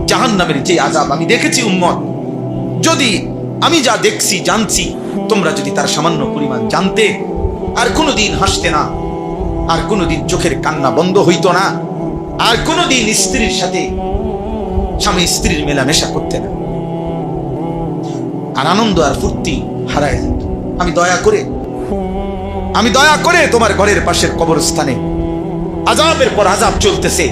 জাহান্নামের যে আযাব আমি দেখেছি উম্মত, যদি আমি যা দেখছি জানছি, তোমরা যদি তার সামান্য পরিমাণ জানতে, আর কোনোদিন হাসতে না, আর কোনোদিন চোখের কান্না বন্ধ হইতো না, আর কোনোদিন স্ত্রীর সাথে স্বামী স্ত্রীর মেলামেশা করতে না, আর আনন্দ আর ফুর্তি হারায় যেত। আমি দয়া করে তোমার ঘরের পাশের কবরস্থানে আযাবের পর আযাব চলতেছে,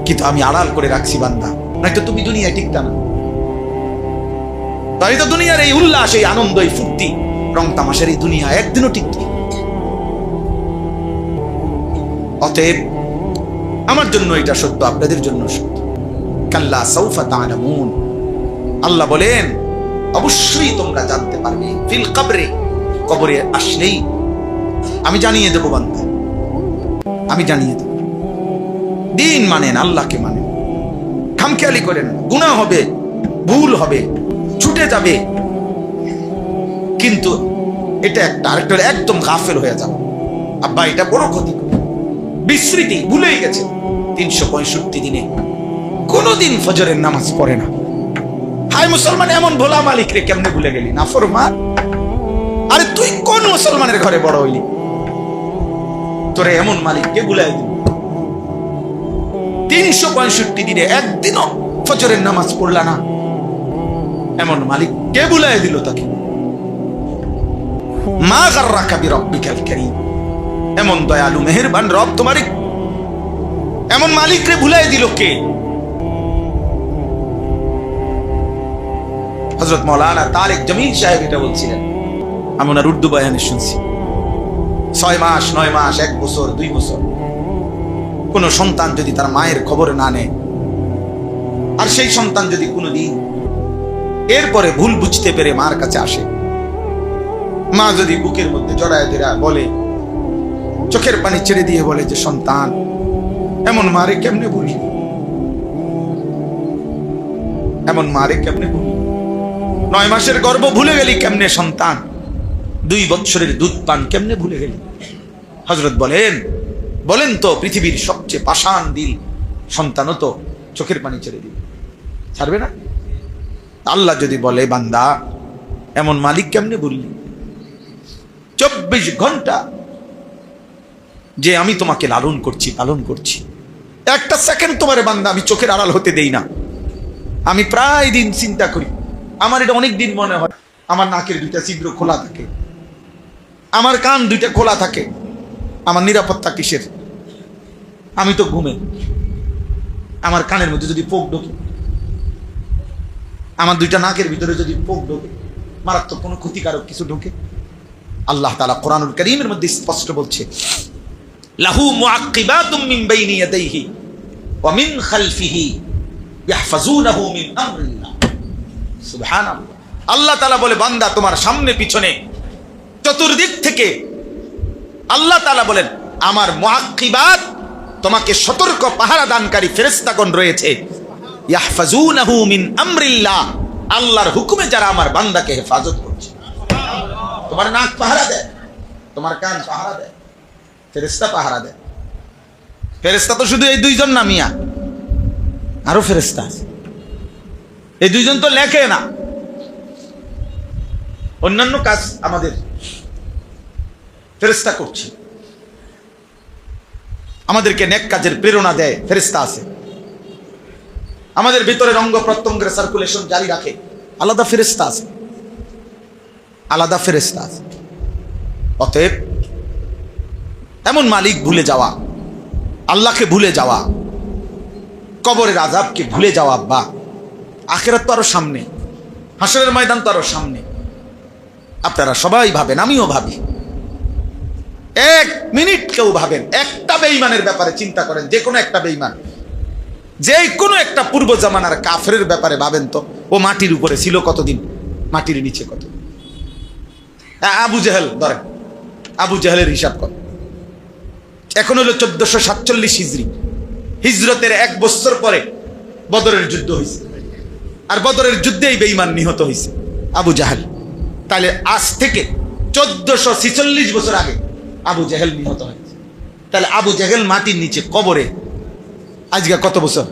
কিন্তু আমি আড়াল করে রাখছি বান্দা, নয়তো তুমি দুনিয়ায় টিকতা না। তাই তো দুনিয়ার এই উল্লাস, এই আনন্দ, এই ফুর্তি, রং তামাশার এই দুনিয়া একদিনও টিকবে। অতএব আমার জন্য এটা সত্য, আপনাদের জন্য সত্য। কাল্লা সাউফা তা'লামুন, আল্লাহ বলেন অবশ্যই তোমরা জানতে পারবে। ফিল কবরে, কবরে আসলেই আমি জানিয়ে দেব বান্দা, আমি জানিয়ে দেব। দিন মানেন, আল্লাহকে মানেন, খামখেয়ালি করেন, গুনাহ হবে, ভুল হবে, ছুটে যাবে, কিন্তু এটা একটা আরেকটা একদম গাফেল হয়ে যাবে। আব্বা এটা বড় ক্ষতি, বিস্মৃতি, ভুলেই গেছে। 365 দিনে কোনদিন ফজরের নামাজ পড়ে না। হায় মুসলমান, এমন ভোলা মালিক রে কেমনে ভুলে গেলি? নাফরমান, আরে তুই কোন মুসলমানের ঘরে বড় হইলি? তোরে এমন মালিককে ভুলাই দিল। 365 দিনে একদিনও ফজরের নামাজ পড়লা না, এমন মালিক কে ভুলাই দিল তাকে? মা গাররাকা বিরাব্বিকাল কারীম, এমন দয়ালু মেহেরবান রব তোমারই এমন মালিক রে ভুলাই দিল কে? হযরত মাওলানা তারেক জমিল সাহেব এটা বলছিলেন, আমি ওনার উর্দু বয়ানে শুনছি। 6 মাস, 9 মাস, 1 বছর, 2 বছর কোন সন্তান যদি তার মায়ের খবর না নেয়, আর সেই সন্তান যদি কোনোদিন এরপরে ভুল বুঝতে পেরে মার কাছে আসে, মা যদি বুকের মধ্যে জড়ায় ধরে বলে, চোখের পানি ছেড়ে দিয়ে বলে যে সন্তান এমন মারে কেমনে ভুলি, এমন মারে কেমনে ভুলি? 9 মাসের গর্ভ ভুলে গেলি কেমনে সন্তান? 2 বছরের দুধ পান কেমনে ভুলে গেলি? হযরত বলেন তো, পৃথিবীর সবচেয়ে পাষাণ দিল সন্তানও তো চোখের পানি ছেড়ে দিবে, ছাড়বে না? আল্লাহ যদি বলে বান্দা এমন মালিক কেমনে ভুললি? 24 ঘন্টা যে আমি তোমাকে লালন করছি, একটা সেকেন্ড তোমার বান্দা আমি চোখের আড়াল হতে দেই না। আমি প্রায় দিন চিন্তা করি, আমার এটা অনেক দিন মনে হয়, আমার নাকের 2টা ছিদ্র খোলা থাকে, আমার কান 2টা খোলা থাকে, আমার নিরাপত্তা কিসের? আমি তো ঘুমে, আমার কানের মধ্যে যদি পোক ঢোকে, আমার 2টা নাকের ভিতরে যদি পোক ঢোকে, মারাত্মক কোনো ক্ষতিকারক কিছু ঢোকে, আল্লাহ তাআলা কোরআনুল কারীমের মধ্যে স্পষ্ট বলছে, লাহু মুআক্কিবাতুম মিন বাইনি ইয়াদাইহি ওয়া মিন খালফিহি ইয়াহফাজুনাহু মিন আমরিল্লাহ। সুবহানাল্লাহ। আল্লাহ তাআলা বলে, বান্দা তোমার সামনে পিছনে চতুর্দিক থেকে আল্লাহ তাআলা বলেন আমার মুআক্কিবাত, তোমাকে সতর্ক পাহারা দানকারী ফেরেশতাগণ রয়েছে। ইয়াহফাজুনাহু মিন আমরিল্লাহ, আল্লাহর হুকুমে যারা আমার বান্দাকে হেফাজত করছে। তোমার নাক পাহারা দেয়, তোমার কান পাহারা দেয়, ফেরেশতা পাহারা দেয়। ফেরেশতা তো শুধু এই 2 জন না মিয়া, আরো ফেরেশতা আছে। এই 2 জন তো লেখে না, অন্যান্য কাজ আমাদের ফেরেশতা করছে। আমাদেরকে নেক কাজের প্রেরণা দেয় ফেরেশতা আছে, আমাদের ভিতরে অঙ্গ প্রত্যঙ্গের সার্কুলেশন জারি রাখে আলাদা ফেরেশতা আছে, আলাদা ফেরেশতা আছে। অতএব এমন মালিক ভুলে যাওয়া, আল্লাহকে ভুলে যাওয়া, কবরের আযাবকে ভুলে যাওয়া, বা আখিরাত তো আরো সামনে, হাসরের ময়দান তো আরো সামনে। আপনারা সবাই ভাবেন, আমিও ভাবি, এক মিনিট কেউ ভাবেন, একটা বেঈমানের ব্যাপারে চিন্তা করেন, যে কোনো একটা বেঈমান, যে কোনো একটা পূর্ব জামানার কাফেরের ব্যাপারে ভাবেন তো, ও মাটির উপরে ছিল কতদিন, মাটির নিচে কত। আবু জেহেল ধরেন, আবু জেহেলের হিসাব কর, এখন হলো 1447 হিজরি, হিজরতের 1 বছর পরে বদরের যুদ্ধ হয়েছে, আর বদরের যুদ্ধেই বেঈমান নিহত হয়েছে আবু জাহেল। তাহলে আজ থেকে 1446 বছর আগে আবু জেহেল নিহত হয়েছে। তাহলে আবু জেহেল মাটির নিচে কবরে আজকে কত বছর?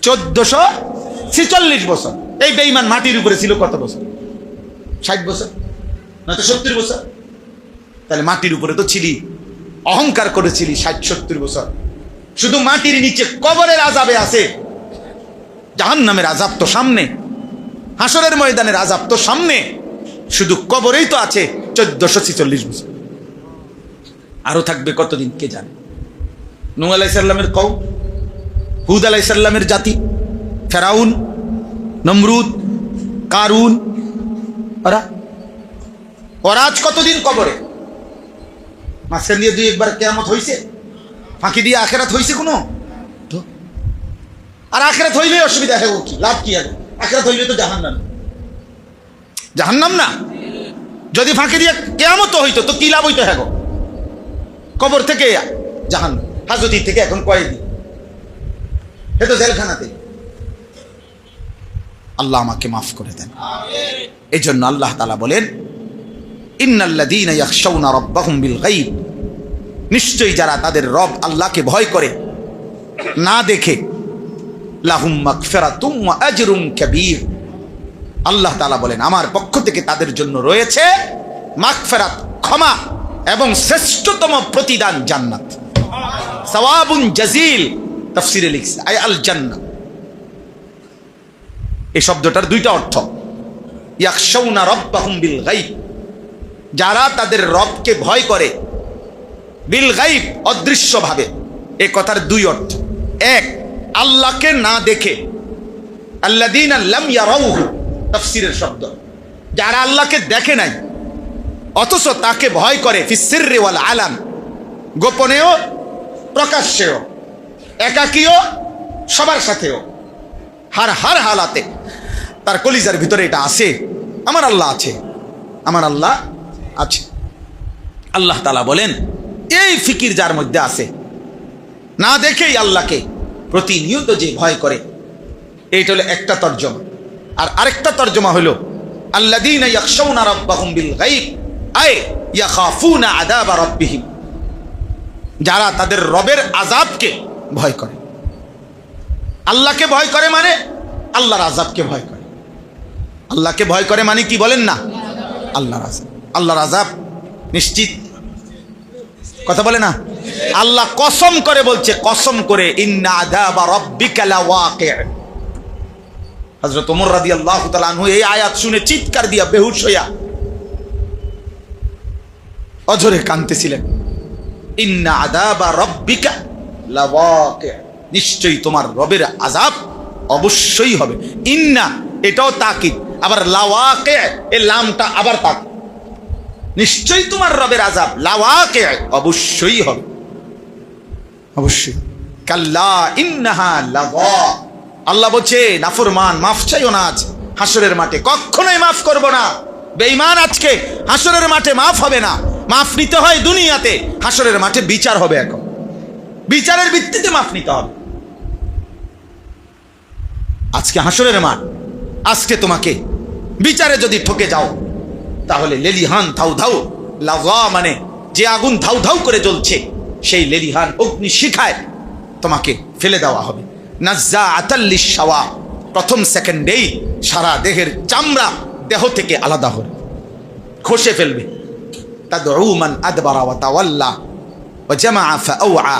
1446 বছর। এই বেঈমান মাটির উপরে ছিল কত বছর? 60 বছর, নয়তো 70 বছর। তাহলে মাটির উপরে তো ছিলি, অহংকার করেছিলি 60-70 বছর। শুধু মাটির নিচে কবরের আযাবে আছে, জাহান্নামের আযাব তো সামনে, হাসরের ময়দানের আযাব তো সামনে, শুধু কবরেই তো আছে 1446 বছর। আরো থাকবে কতদিন কে জানে। নূহ আলাইহিস সালামের কওম, হুদ আলাইহিস সালামের জাতি, ফেরাউন, নমরুদ, কারুন, ওরা আজ কতদিন কবরে। মাঝখান দিয়ে 2-1 বার কিয়ামত হইছে, ফাঁকি দিয়ে আখিরাত হইছে কোনো? আর আখিরাত হইলে অসুবিধা হবে কি, লাভ কি হবে? আখিরাত হইলে তো জাহান্নাম, জাহান্নাম না। যদি ফাঁকি দিয়ে কিয়ামত হইতো তো কি লাভ হইতো? হ্যাঁ, কবর থেকে জাহান্নাম, হাজতি থেকে এখন কয়েদি, এ তো জেলখানাতে। আল্লাহ আমাকে মাফ করে দেন। এই জন্য আল্লাহ তাআলা বলেন, ইন্নাল্লাযীনা ইয়াখশাউনা রাব্বাহুম বিল গায়ব, নিশ্চয়ই যারা তাদের রব আল্লাহকে ভয় করে না দেখে, লাহুম মাগফিরাতুম ওয়া আজরুন কাবীর, আল্লাহ তাআলা বলেন আমার পক্ষ থেকে তাদের জন্য রয়েছে মাগফিরাত, ক্ষমা, এবং শ্রেষ্ঠতম প্রতিদান জান্নাত। সাওয়াবুন জাজিল তাফসীরে লিখছে আই আল জান্নাহ। এই শব্দটার 2টা অর্থ। ইয়াখশাউনা রাব্বাহুম বিল গায়ব, যারা তাদের রবকে ভয় করে, বিল গায়ব অদৃশ্যভাবে। এই কথার 2 অর্থ। এক, আল্লাহকে না দেখে, আল্লাযীনা লাম ইয়ারাউহু তাফসীরের শব্দ, যারা আল্লাহকে দেখে নাই অথচ তাকে ভয় করে, ফিস সিররি ওয়াল আলান, গোপনেও প্রকাশ্যেও, একাকীও সবার সাথেও, হার হালাতে তার কলিজার ভিতরে এটা আছে, আমার আল্লাহ আছে, আমার আল্লাহ আছে। আল্লাহ তাআলা বলেন এই ফিকির যার মধ্যে আছে, না দেখেই আল্লাহকে প্রতিনিয়ত যে ভয় করে, এইটা হলো একটা তর্জমা। আর আরেকটা তর্জমা হলো আল্লাযীনা ইয়াখশাউনা রাব্বাহুম বিল গায়ব আই ইয়াখাফুনা আযাবা রাব্বিহিম, যারা তাদের রবের আযাবকে ভয় করে। আল্লাহকে ভয় করে মানে আল্লাহর আযাবকে ভয় করে। আল্লাহকে ভয় করে মানে কি বলেন না? আল্লাহর আযাব। আল্লাহর আযাব নিশ্চিত, কথা বলে না? আল্লাহ কসম করে বলছে, কসম করে, ইন্না আযাবা রাব্বিকা লাওয়াকি'। হযরত ওমর রাদিয়াল্লাহু তাআলা আনহু এই আয়াত শুনে চিৎকার দিয়া বেহুশ হইয়া অঝরে কাঁদতেছিলেন। ইন্না আযাবা রাব্বিকা লাওয়াকি', নিশ্চয়ই তোমার রবের আযাব অবশ্যই হবে। ইন্না এটাও তাকিদ, আবার লাওয়াকি' এই লামটা আবার তাকিদ, নিশ্চয়ই তোমার রবের আযাব লাওয়াকি', অবশ্যই হবে, অবশ্যই। কাল্লা ইন্নাহা লাযা, আল্লাহ বলছে নাফরমান মাফ চাইও না, আজ হাসরের মাঠে কখনোই মাফ করব না। বেঈমান আজকে হাসরের মাঠে মাফ হবে না। মাফ নিতে হয় দুনিয়াতে, হাসরের মাঠে বিচার হবে। এখন বিচারের ভিত্তিতে মাফ নিতে হবে। আজকে হাসরের মাঠ, আজকে তোমাকে বিচারে যদি ঠকে যাও তাহলে লেলিহান ধাউ ধাউ, লাযা মানে যে আগুন ধাউ ধাউ করে জ্বলছে, সেই লেলিহান অগ্নি শিখায় তোমাকে ফেলে দেওয়া হবে। নাজ্জাআতাল লিশ-শাওয়া, প্রথম সেকেন্ডেই সারা দেহের চামড়া দেহ থেকে আলাদা হবে, খসে ফেলবে। তাদউ মান আদবারা ওয়া তাওয়াল্লা ওয়া জামাআ ফাআওআ।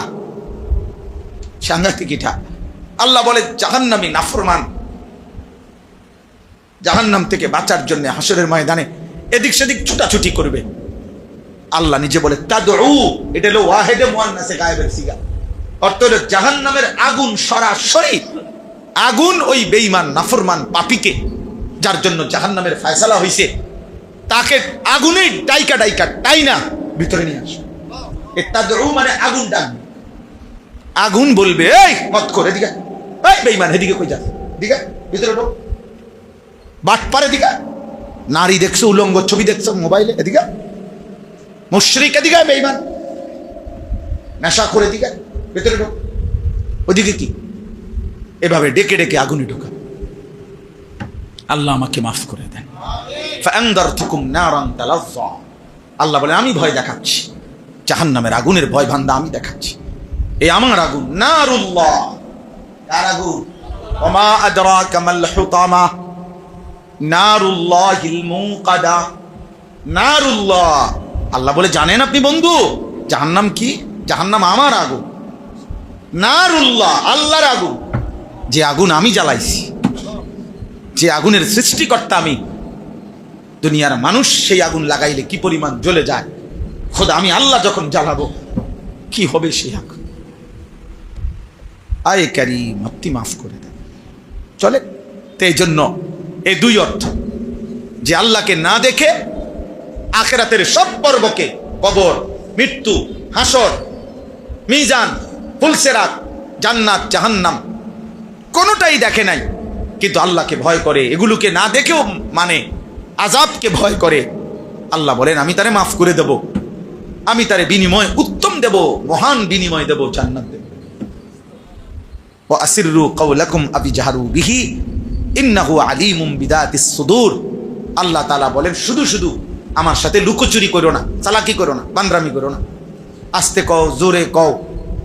সাংঘাতিক এটা। আল্লাহ বলে জাহান্নামী নাফরমান জাহান্নাম থেকে বাঁচার জন্য হাসরের ময়দানে এদিক সেদিক ছুটাছুটি করবে। আল্লাহ নিজে বলে তাদউ, এটা হলো ওয়াহিদে মুআন্নাসে গায়েবের সিগা। অর্থ হলো জাহান্নামের আগুন সরাসরি আগুন ওই বেঈমান নাফরমান পাপীকে, যার জন্য জাহান্নামের ফয়সালা হইছে, তাকে আগুনে ডাইকা ডাইকা টাইনা ভিতরে নিয়ে আসে। এ তাদউ মানে আগুন ডাকবে। আগুন বলবে এই মত করে এদিকে, এই বেঈমান এদিকে কই যাস, এদিকে ভিতরে ঢোক। বাটপার এদিকে, নারী দেখছো, উলঙ্গ ছবি দেখছো মোবাইলে, এদিকে মুশরিক, এদিকে বেঈমান, নেশা করে এদিকে ভিতরে ঢোক, ওদিকে কি, এভাবে ডেকে ডেকে আগুনে ঢোকা। আল্লাহ আমাকে মাফ করে দেন। ফাআনদারতুকুম নারান তালাজ্জা। আল্লাহ বলে আমি ভয় দেখাচ্ছি, জাহান্নামের আগুনের ভয় ভান্ডা আমি দেখাচ্ছি। এই আমার আগুন, নারুল্লাহ, কার আগুন? ওমা আদরাকা মাল হুতামা নারুল্লাহিল মুকাদা। নারুল্লাহ, আল্লাহ বলে জানেন আপনি বন্ধু জাহান্নাম কি? জাহান্নাম আমার আগুন। নারুল্লাহ, আল্লাহর আগুন, যে আগুন আমি জ্বালাইছি, যে আগুনের সৃষ্টিকর্তা আমি। দুনিয়ার মানুষ সেই আগুন লাগাইলে কি পরিমাণ জ্বলে যায়, খোদা আমি আল্লাহ যখন জ্বালাবো কি হবে সেই আগুন। আয় কারীম, আপনি মাফ করে দেন। চলে তো এই জন্য এই দুই অর্থ, যে আল্লাহকে না দেখে আখিরাতের সব পর্বকে, কবর, মৃত্যু, হাসর, মিজান, ফুলসেরাত, জান্নাত, জাহান্নাম কোনোটাই দেখে নাই, কিন্তু আল্লাহকে ভয় করে, এগুলোকে না দেখেও মানে আযাবকে ভয় করে। আল্লাহ বলেন আমি তারে মাফ করে দেব, আমি তারে বিনিময় উত্তম দেব, মহান বিনিময় দেব, জান্নাত দেব। ওয়া আসিররু কাওলাকুম আবি জাহারু বিহি ইন্নাহু আলিমুম বিদাতিস সুদূর। আল্লাহ তাআলা বলেন শুধু শুধু আমার সাথে লুকোচুরি করো না, চালাকি করো না, বান্দরামি করো না, আস্তে কও, জোরে কও,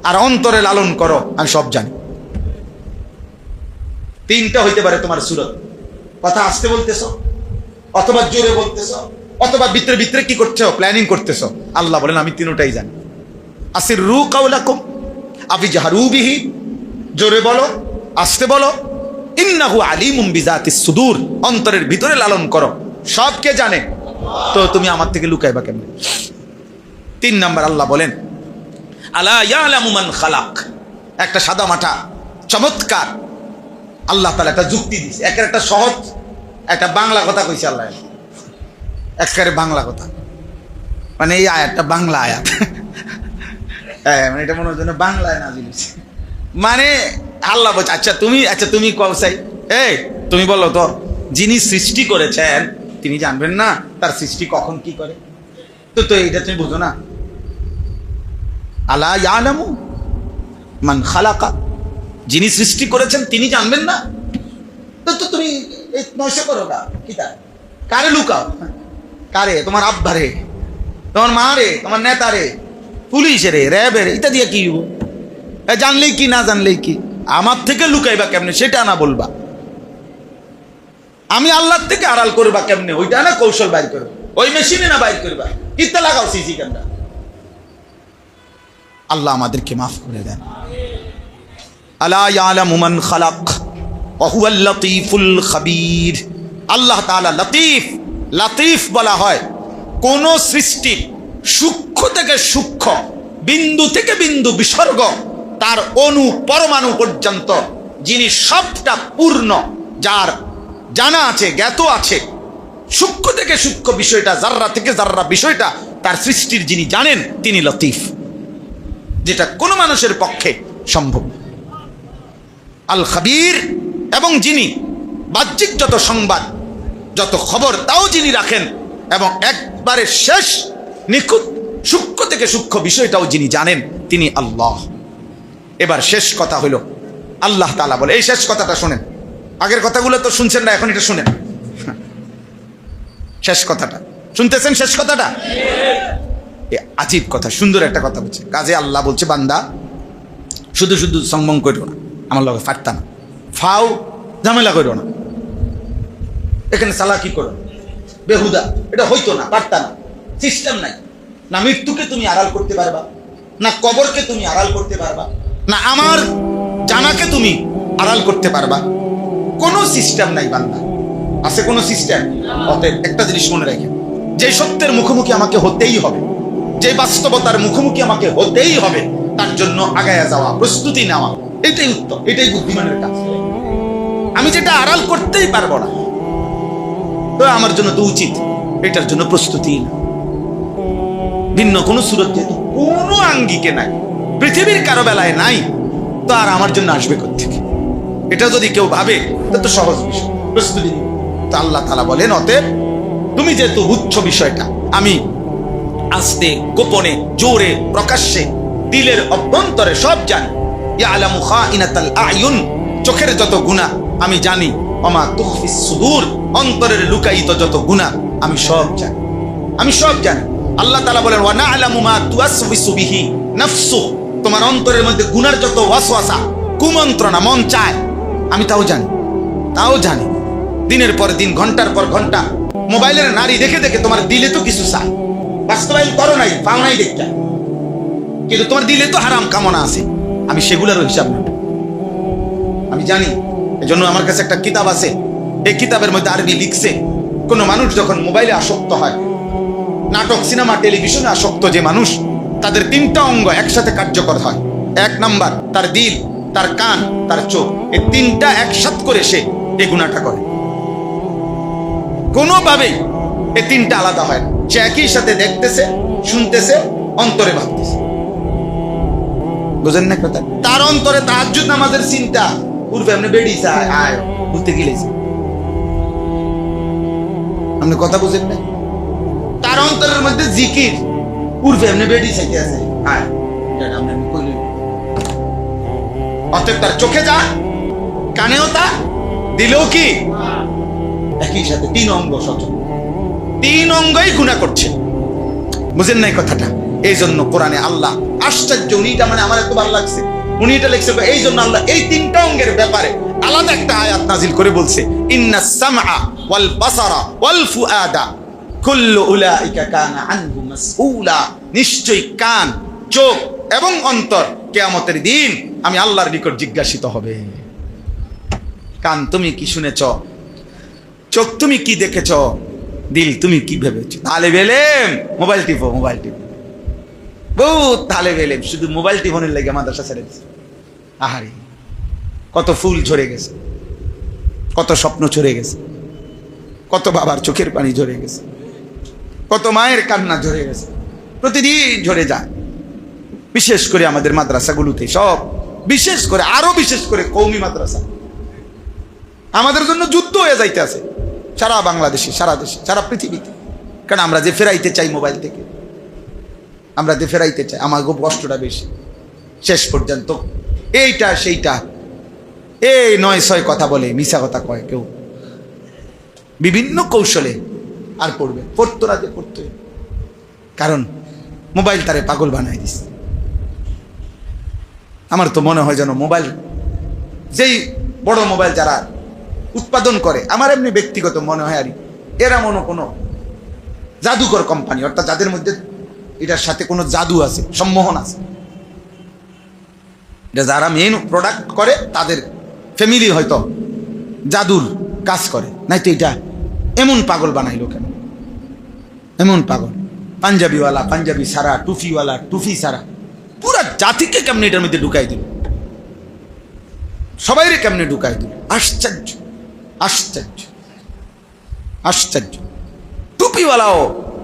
আর অন্তরে লালন করো, আমি সব জানি। তিনটা হইতে পারে তোমার সুরত, কথা আস্তে বলতেছো, অথবা জোরে বলতেছো, অথবা ভিতরে ভিতরে কি করছো, প্ল্যানিং করতেছো। আল্লাহ বলেন আমি তিনটাই জানি। আসিররু কাওলাকুম আবি জাহারু বিহি, জোরে বলো, আস্তে বলো, ইন্নাহু আলিমুম বিযাতিস সুদূর, অন্তরের ভিতরে লালন করো, সব কে জানে, তো তুমি আমার থেকে লুকাইবা কেমনে? 3 নাম্বার আল্লাহ বলেন আলা ইয়ালামু মান খালাক। একটা সাদা মাটা চমৎকার আল্লাহ তাআলা একটা যুক্তি দিয়েছে, একটা সহজ একটা বাংলা কথা কইছে আল্লাহ, একেবারে বাংলা কথা, মানে এই আয়াতটা বাংলা আয়াত। হ্যাঁ, মানে এটা মনে হচ্ছে বাংলায় নাজিল হয়েছে। মানে আল্লাহ বলছে আচ্ছা তুমি কওসাই, এই তুমি বলো তো, যিনি সৃষ্টি করেছেন তিনি জানবেন না তার সৃষ্টি কখন কি করে? তো এইটা তুমি বুঝো না? আলা ইয়ালামু মান খালাকা, যিনি সৃষ্টি করেছেন তিনি জানবেন না? তো তুমি এই নয়শো করো না, কি তা কারে লুকাও? কারে? তোমার আব্বা রে, তোমার মা রে, তোমার নেতা রে, পুলিশে রে, র্যাবের, এটা দিয়ে কি হবো? জানলেই কি না জানলেই কি? আমার থেকে লুকাইবা কেমনে সেটা না বলবা, আমি আল্লাহর থেকে আড়াল করবা কেমনে ওইটা না কৌশল বাইর করবা, ওই মেশিনে না বাইর করবা, কিতা লাগাও সিসি ক্যামেরা। আল্লাহ আমাদেরকে মাফ করে দেন। আলা ইয়ালামু মান খালাক ওয়া হুয়াল লাতীফুল খাবীর। আল্লাহ তাআলা লতীফ, লতীফ বলা হয় কোন সৃষ্টি সূক্ষ্ম থেকে সূক্ষ্ম, বিন্দু থেকে বিন্দু বিসর্গ, তার অণু পরমাণু পর্যন্ত যিনি সবটা পূর্ণ, যার জানা আছে, জ্ঞাত আছে, সূক্ষ্ম থেকে সূক্ষ্ম বিষয়টা, জাররা থেকে জাররা বিষয়টা তার সৃষ্টির যিনি জানেন তিনি লতীফ, যেটা কোনো মানুষের পক্ষে সম্ভব। আল খাবীর, এবং যিনি বাহ্যিক যত সংবাদ, যত খবর তাও যিনি রাখেন, এবং একবারে শেষ নিখুঁত সূক্ষ্ম থেকে সূক্ষ্ম বিষয়টাও যিনি জানেন তিনি আল্লাহ। এবার শেষ কথা হইল আল্লাহ তাআলা বলে, এই শেষ কথাটা শুনেন, আগের কথাগুলো তো শুনছেন না, এখন এটা শুনেন, শেষ কথাটা শুনতেছেন? শেষ কথাটা আজীব কথা, সুন্দর একটা কথা বলছে। কাজে আল্লাহ বলছে বান্দা শুধু শুধু সংবং করো না, আমার লগে ফাটতা না, ফাও ঝামেলা করো না, এখানে চালাকি করো বেহুদা, এটা হইতো না, পারতা না, সিস্টেম নাই না। মৃত্যুকে তুমি আড়াল করতে পারবা, না কবরকে তুমি আড়াল করতে পারবা, না আমার জানাকে তুমি আড়াল করতে পারবা। কোনো সিস্টেম নাই বান্দা, আছে কোনো সিস্টেম? অতএব একটা জিনিস মনে রাখেন, যে সত্যের মুখোমুখি আমাকে হতেই হবে, যে বাস্তবতার মুখোমুখি আমাকে হতেই হবে, তার জন্য আগায়া যাওয়া, প্রস্তুতি নেওয়া, এটাই উত্তম, এটাই বুদ্ধিমানের কাজ। আমি যেটা আড়াল করতেই পারবো না, তো আমার জন্য তো উচিত এটার জন্য প্রস্তুতি না। ভিন্ন কোনো সুরত যেহেতু কোনো আঙ্গিকে নাই, পৃথিবীর কারো বেলায় নাই, তো আর আমার জন্য আসবে কোত্থেকে? এটা যদি কেউ ভাবে তো সহজ বিষয়, প্রস্তুতি নিন। তো আল্লাহ তাআলা বলেন, অতএব তুমি যেহেতু বুঝছো বিষয়টা, আমি আস্তে গোপনে জোরে প্রকাশ্যে দিলের অভ্যন্তরে সব জানি। ইয়ালামু খাইনাতাল আয়ুন, চোখের যত গুনাহ আমি জানি। ওমা তুখফিস সুদূর, অন্তরের লুকায়িত যত গুনাহ আমি সব জানি, আমি সব জানি। আল্লাহ তাআলা বলেন, ওয়া না'লামু মা তুওয়াসওয়িসু বিহি নাফসু, তোমার অন্তরের মধ্যে গুনার যত ওয়াসওয়াসা, কুমন্ত্রণা মন চায়, আমি তাও জানি, তাও জানি। দিনের পর দিন, ঘন্টার পর ঘন্টা মোবাইলের নারী দেখে দেখে তোমার দিলে তো কিছু চায়, বাস্তবায়ন করো নাই, পাও নাই দেখতে, কিন্তু তোমার দিলে তো হারাম কামনা আছে, আমি সেগুলোরও হিসাব নেব, আমি জানি। এজন্য আমার কাছে একটা কিতাব আছে, এই কিতাবের মধ্যে আরবি লিখছে, কোন মানুষ যখন মোবাইলে আসক্ত হয়, নাটক সিনেমা টেলিভিশনে আসক্ত যে মানুষ, তাদের তিনটা অঙ্গ একসাথে কার্যকর হয়। এক নাম্বার তার দিল, তার কান, তার চোখ, এই তিনটা একসাথে করে সে এই গুনাহটা করে। কোনোভাবেই এই তিনটা আলাদা হয় না, সে একই সাথে দেখতেছে, শুনতেছে, অন্তরে ভাবতেছে। বুঝেন না কথা? তার অন্তরে তাহাজ্জুদ নামাজের চিন্তা, পূর্বে আপনি বেড়ি চায় আয় বুঝতে গেলেছে, আপনি কথা বুঝেন না? তার অন্তরের মধ্যে জিকির, পূর্বে আপনি বেড়ি চাইতে আছে আয়, অতএব তার চোখে যা, কানেও তা, দিলেও কি একই সাথে তিন অঙ্গ সচল, তিন অঙ্গই গুনাহ করছে। বুঝেন নাই কথাটা? এই জন্য কোরআনে আল্লাহ আশ্চর্য, উনি এটা মানে আমার এত ভালো লাগছে, উনি এটা লিখছে, এই জন্য আল্লাহ এই তিনটা অঙ্গের ব্যাপারে আলাদা একটা আয়াত নাজিল করে বলছে, ইন্নাস সামআ ওয়াল বাসারা ওয়াল ফুআদা কুল্লু উলাইকা কানা আনহু মাসউলা, নিশ্চয়ই কান, চোখ এবং অন্তর কিয়ামতের দিন আমি আল্লাহর নিকট জিজ্ঞাসিত হবে। কান তুমি কি শুনেছ, চোখ তুমি কি দেখেছ, দিল তুমি কি ভেবেছো? তালে বেলেম মোবাইল টিপো, মোবাইল টিপো, বহুত তালে বেলেম, শুধু মোবাইল টিপনের লাগে মাদ্রাসা ছেড়ে দিচ্ছে। আহারে, কত ফুল ঝরে গেছে, কত স্বপ্ন ঝরে গেছে, কত বাবার চোখের পানি ঝরে গেছে, কত মায়ের কান্না ঝরে গেছে, প্রতিদিন ঝরে যায়। বিশেষ করে আমাদের মাদ্রাসাগুলোতে সব, বিশেষ করে আরো বিশেষ করে কওমি মাদ্রাসা, আমাদের জন্য যুদ্ধ হয়ে যাইতে আছে সারা বাংলাদেশে, সারা দেশে, সারা পৃথিবীতে। কারণ আমরা যে ফেরাইতে চাই মোবাইল থেকে, আমরা যে ফেরাইতে চাই, আমার খুব কষ্টটা বেশি। শেষ পর্যন্ত এইটা সেইটা, এই ৯-৬ কথা বলে, মিশা কথা কয় কেউ, বিভিন্ন কৌশলে আর পড়বে, পড়তো না যে পড়তো, কারণ মোবাইল তারে পাগল বানাই দিস। আমার তো মনে হয় যেন মোবাইল, যেই বড় মোবাইল যারা উৎপাদন করে, আমার এমনি ব্যক্তিগত মনে হয় আর এরা কোনো জাদুকর কোম্পানি, অর্থাৎ যাদের মধ্যে এটার সাথে কোনো জাদু আছে, সম্মোহন আছে, এটা যারা মেইন প্রোডাক্ট করে তাদের ফ্যামিলি হয়তো জাদুর কাজ করে, নাই তো এটা এমন পাগল বানাইলো কেন? এমন পাগল, পাঞ্জাবিওয়ালা পাঞ্জাবি সারা, টুফিওয়ালা টুফি সারা, পুরা জাতিকে কেমনে এটার মধ্যে ঢুকাই দিল, সবাইরে কেমনে ঢুকাই দিল। আশ্চর্য, আশ্চর্য, আশ্চর্য। টুপিওয়ালাও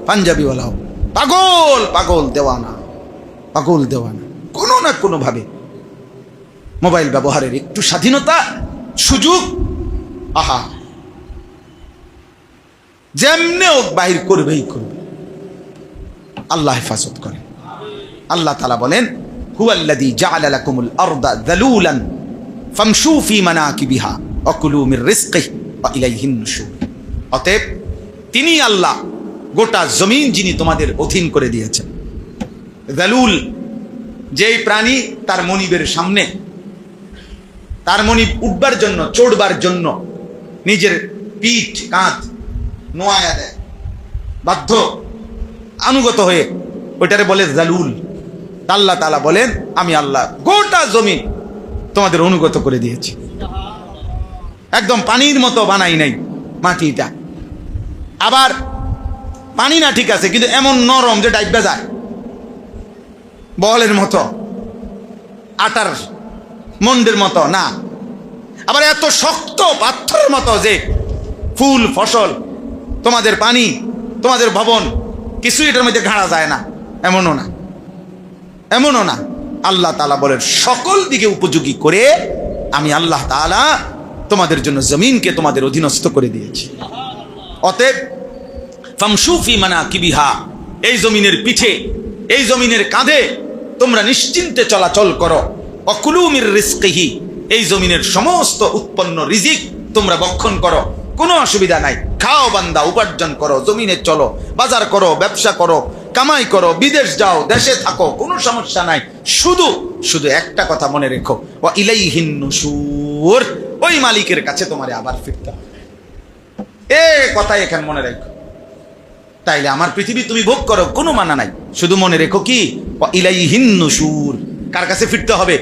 পাঞ্জাবিওয়ালাও পাগল, পাগল দেওয়ানা, পাগল দেওয়ানা। কোনো না কোনো ভাবে মোবাইল ব্যবহারের একটু স্বাধীনতা, সুযোগ, আহা, যেমনে হোক বাহির করবেই করবে। আল্লাহ হেফাজত করে। আল্লাহ তাআলা বলেন, হুয়াল্লাযী জাআলা লাকুমুল আরদা যালুলান ফামশু ফি মানাকিবিহা ওয়া কুলু মির রিজকিহি ওয়া ইলাইহিন নুশুর। অতএব তিনি আল্লাহ, গোটা জমিন যিনি তোমাদের অধীন করে দিয়েছেন। যালুল, যেই প্রাণী তার মনিবের সামনে, তার মনিব উঠবার জন্য, চড়বার জন্য নিজের পিঠ কাঁধ নোয়ায়া দেয়, বাধ্য আনুগত হয়ে, ওইটারে বলে যালুল। আল্লাহ তাআলা বলেন, আমি আল্লাহ গোটা জমিন তোমাদের অনুগত করে দিয়েছি। একদম পানির মতো বানাই নাই মাটিটা। আবার পানি না ঠিক আছে, কিন্তু এমন নরম যে ডাইবা যায়, বলের মতো, আটার মন্ডের মতো না। আবার এত শক্ত পাথরের মতো যে ফুল ফসল, তোমাদের পানি, তোমাদের ভবন কিছু এটার মধ্যে ঘাড়া যায় না, এমনও না, এমনও না। আল্লাহ তাআলা বলেন, সকল দিকে উপযোগী করে আমি আল্লাহ তাআলা তোমাদের জন্য জমিনকে তোমাদের অধীনস্থ করে দিয়েছি। অতএব ফামশু ফি মানাকিবিহা, এই জমিনের পিঠে, এই জমিনের কাঁধে তোমরা নিশ্চিন্তে চলাচল করো। ওয়াকুলু মির রিজকিহি, এই জমিনের সমস্ত উৎপন্ন রিজিক তোমরা ভক্ষণ করো, কোনো অসুবিধা নাই। খাও বান্দা, উপার্জন করো, জমিনে চলো, বাজার করো, ব্যবসা করো, কামাই করো, বিদেশ যাও, দেশে থাকো, কোনো সমস্যা নাই। শুধু শুধু একটা কথা মনে রেখো, ওয়া ইলাইহিন নুশুর, ওই মালিকের কাছে তোমারে আবার ফিরতে হবে। এই কথা এখানে মনে রেখো। তাইলে আমার পৃথিবী তুমি ভোগ করো, কোনো মানা নাই। শুধু মনে রেখো কি, ওয়া ইলাইহিন নুশুর, কার কাছে ফিরতে হবে?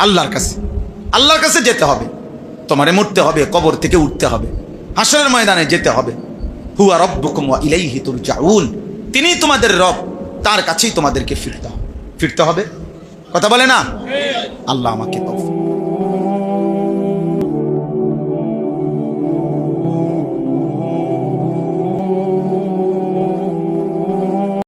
আল্লাহর কাছে। আল্লাহর কাছে যেতে হবে, তোমারে মরতে হবে, কবর থেকে উঠতে হবে, হাসরের ময়দানে যেতে হবে। হুয়া রাব্বুকুম ওয়া ইলাইহি তুরজাউন, তিনি তোমাদের রব, তার কাছেই তোমাদেরকে ফিরতে হবে। ফিরতে হবে, কথা বলে না? আল্লাহ আমাকে তৌফিক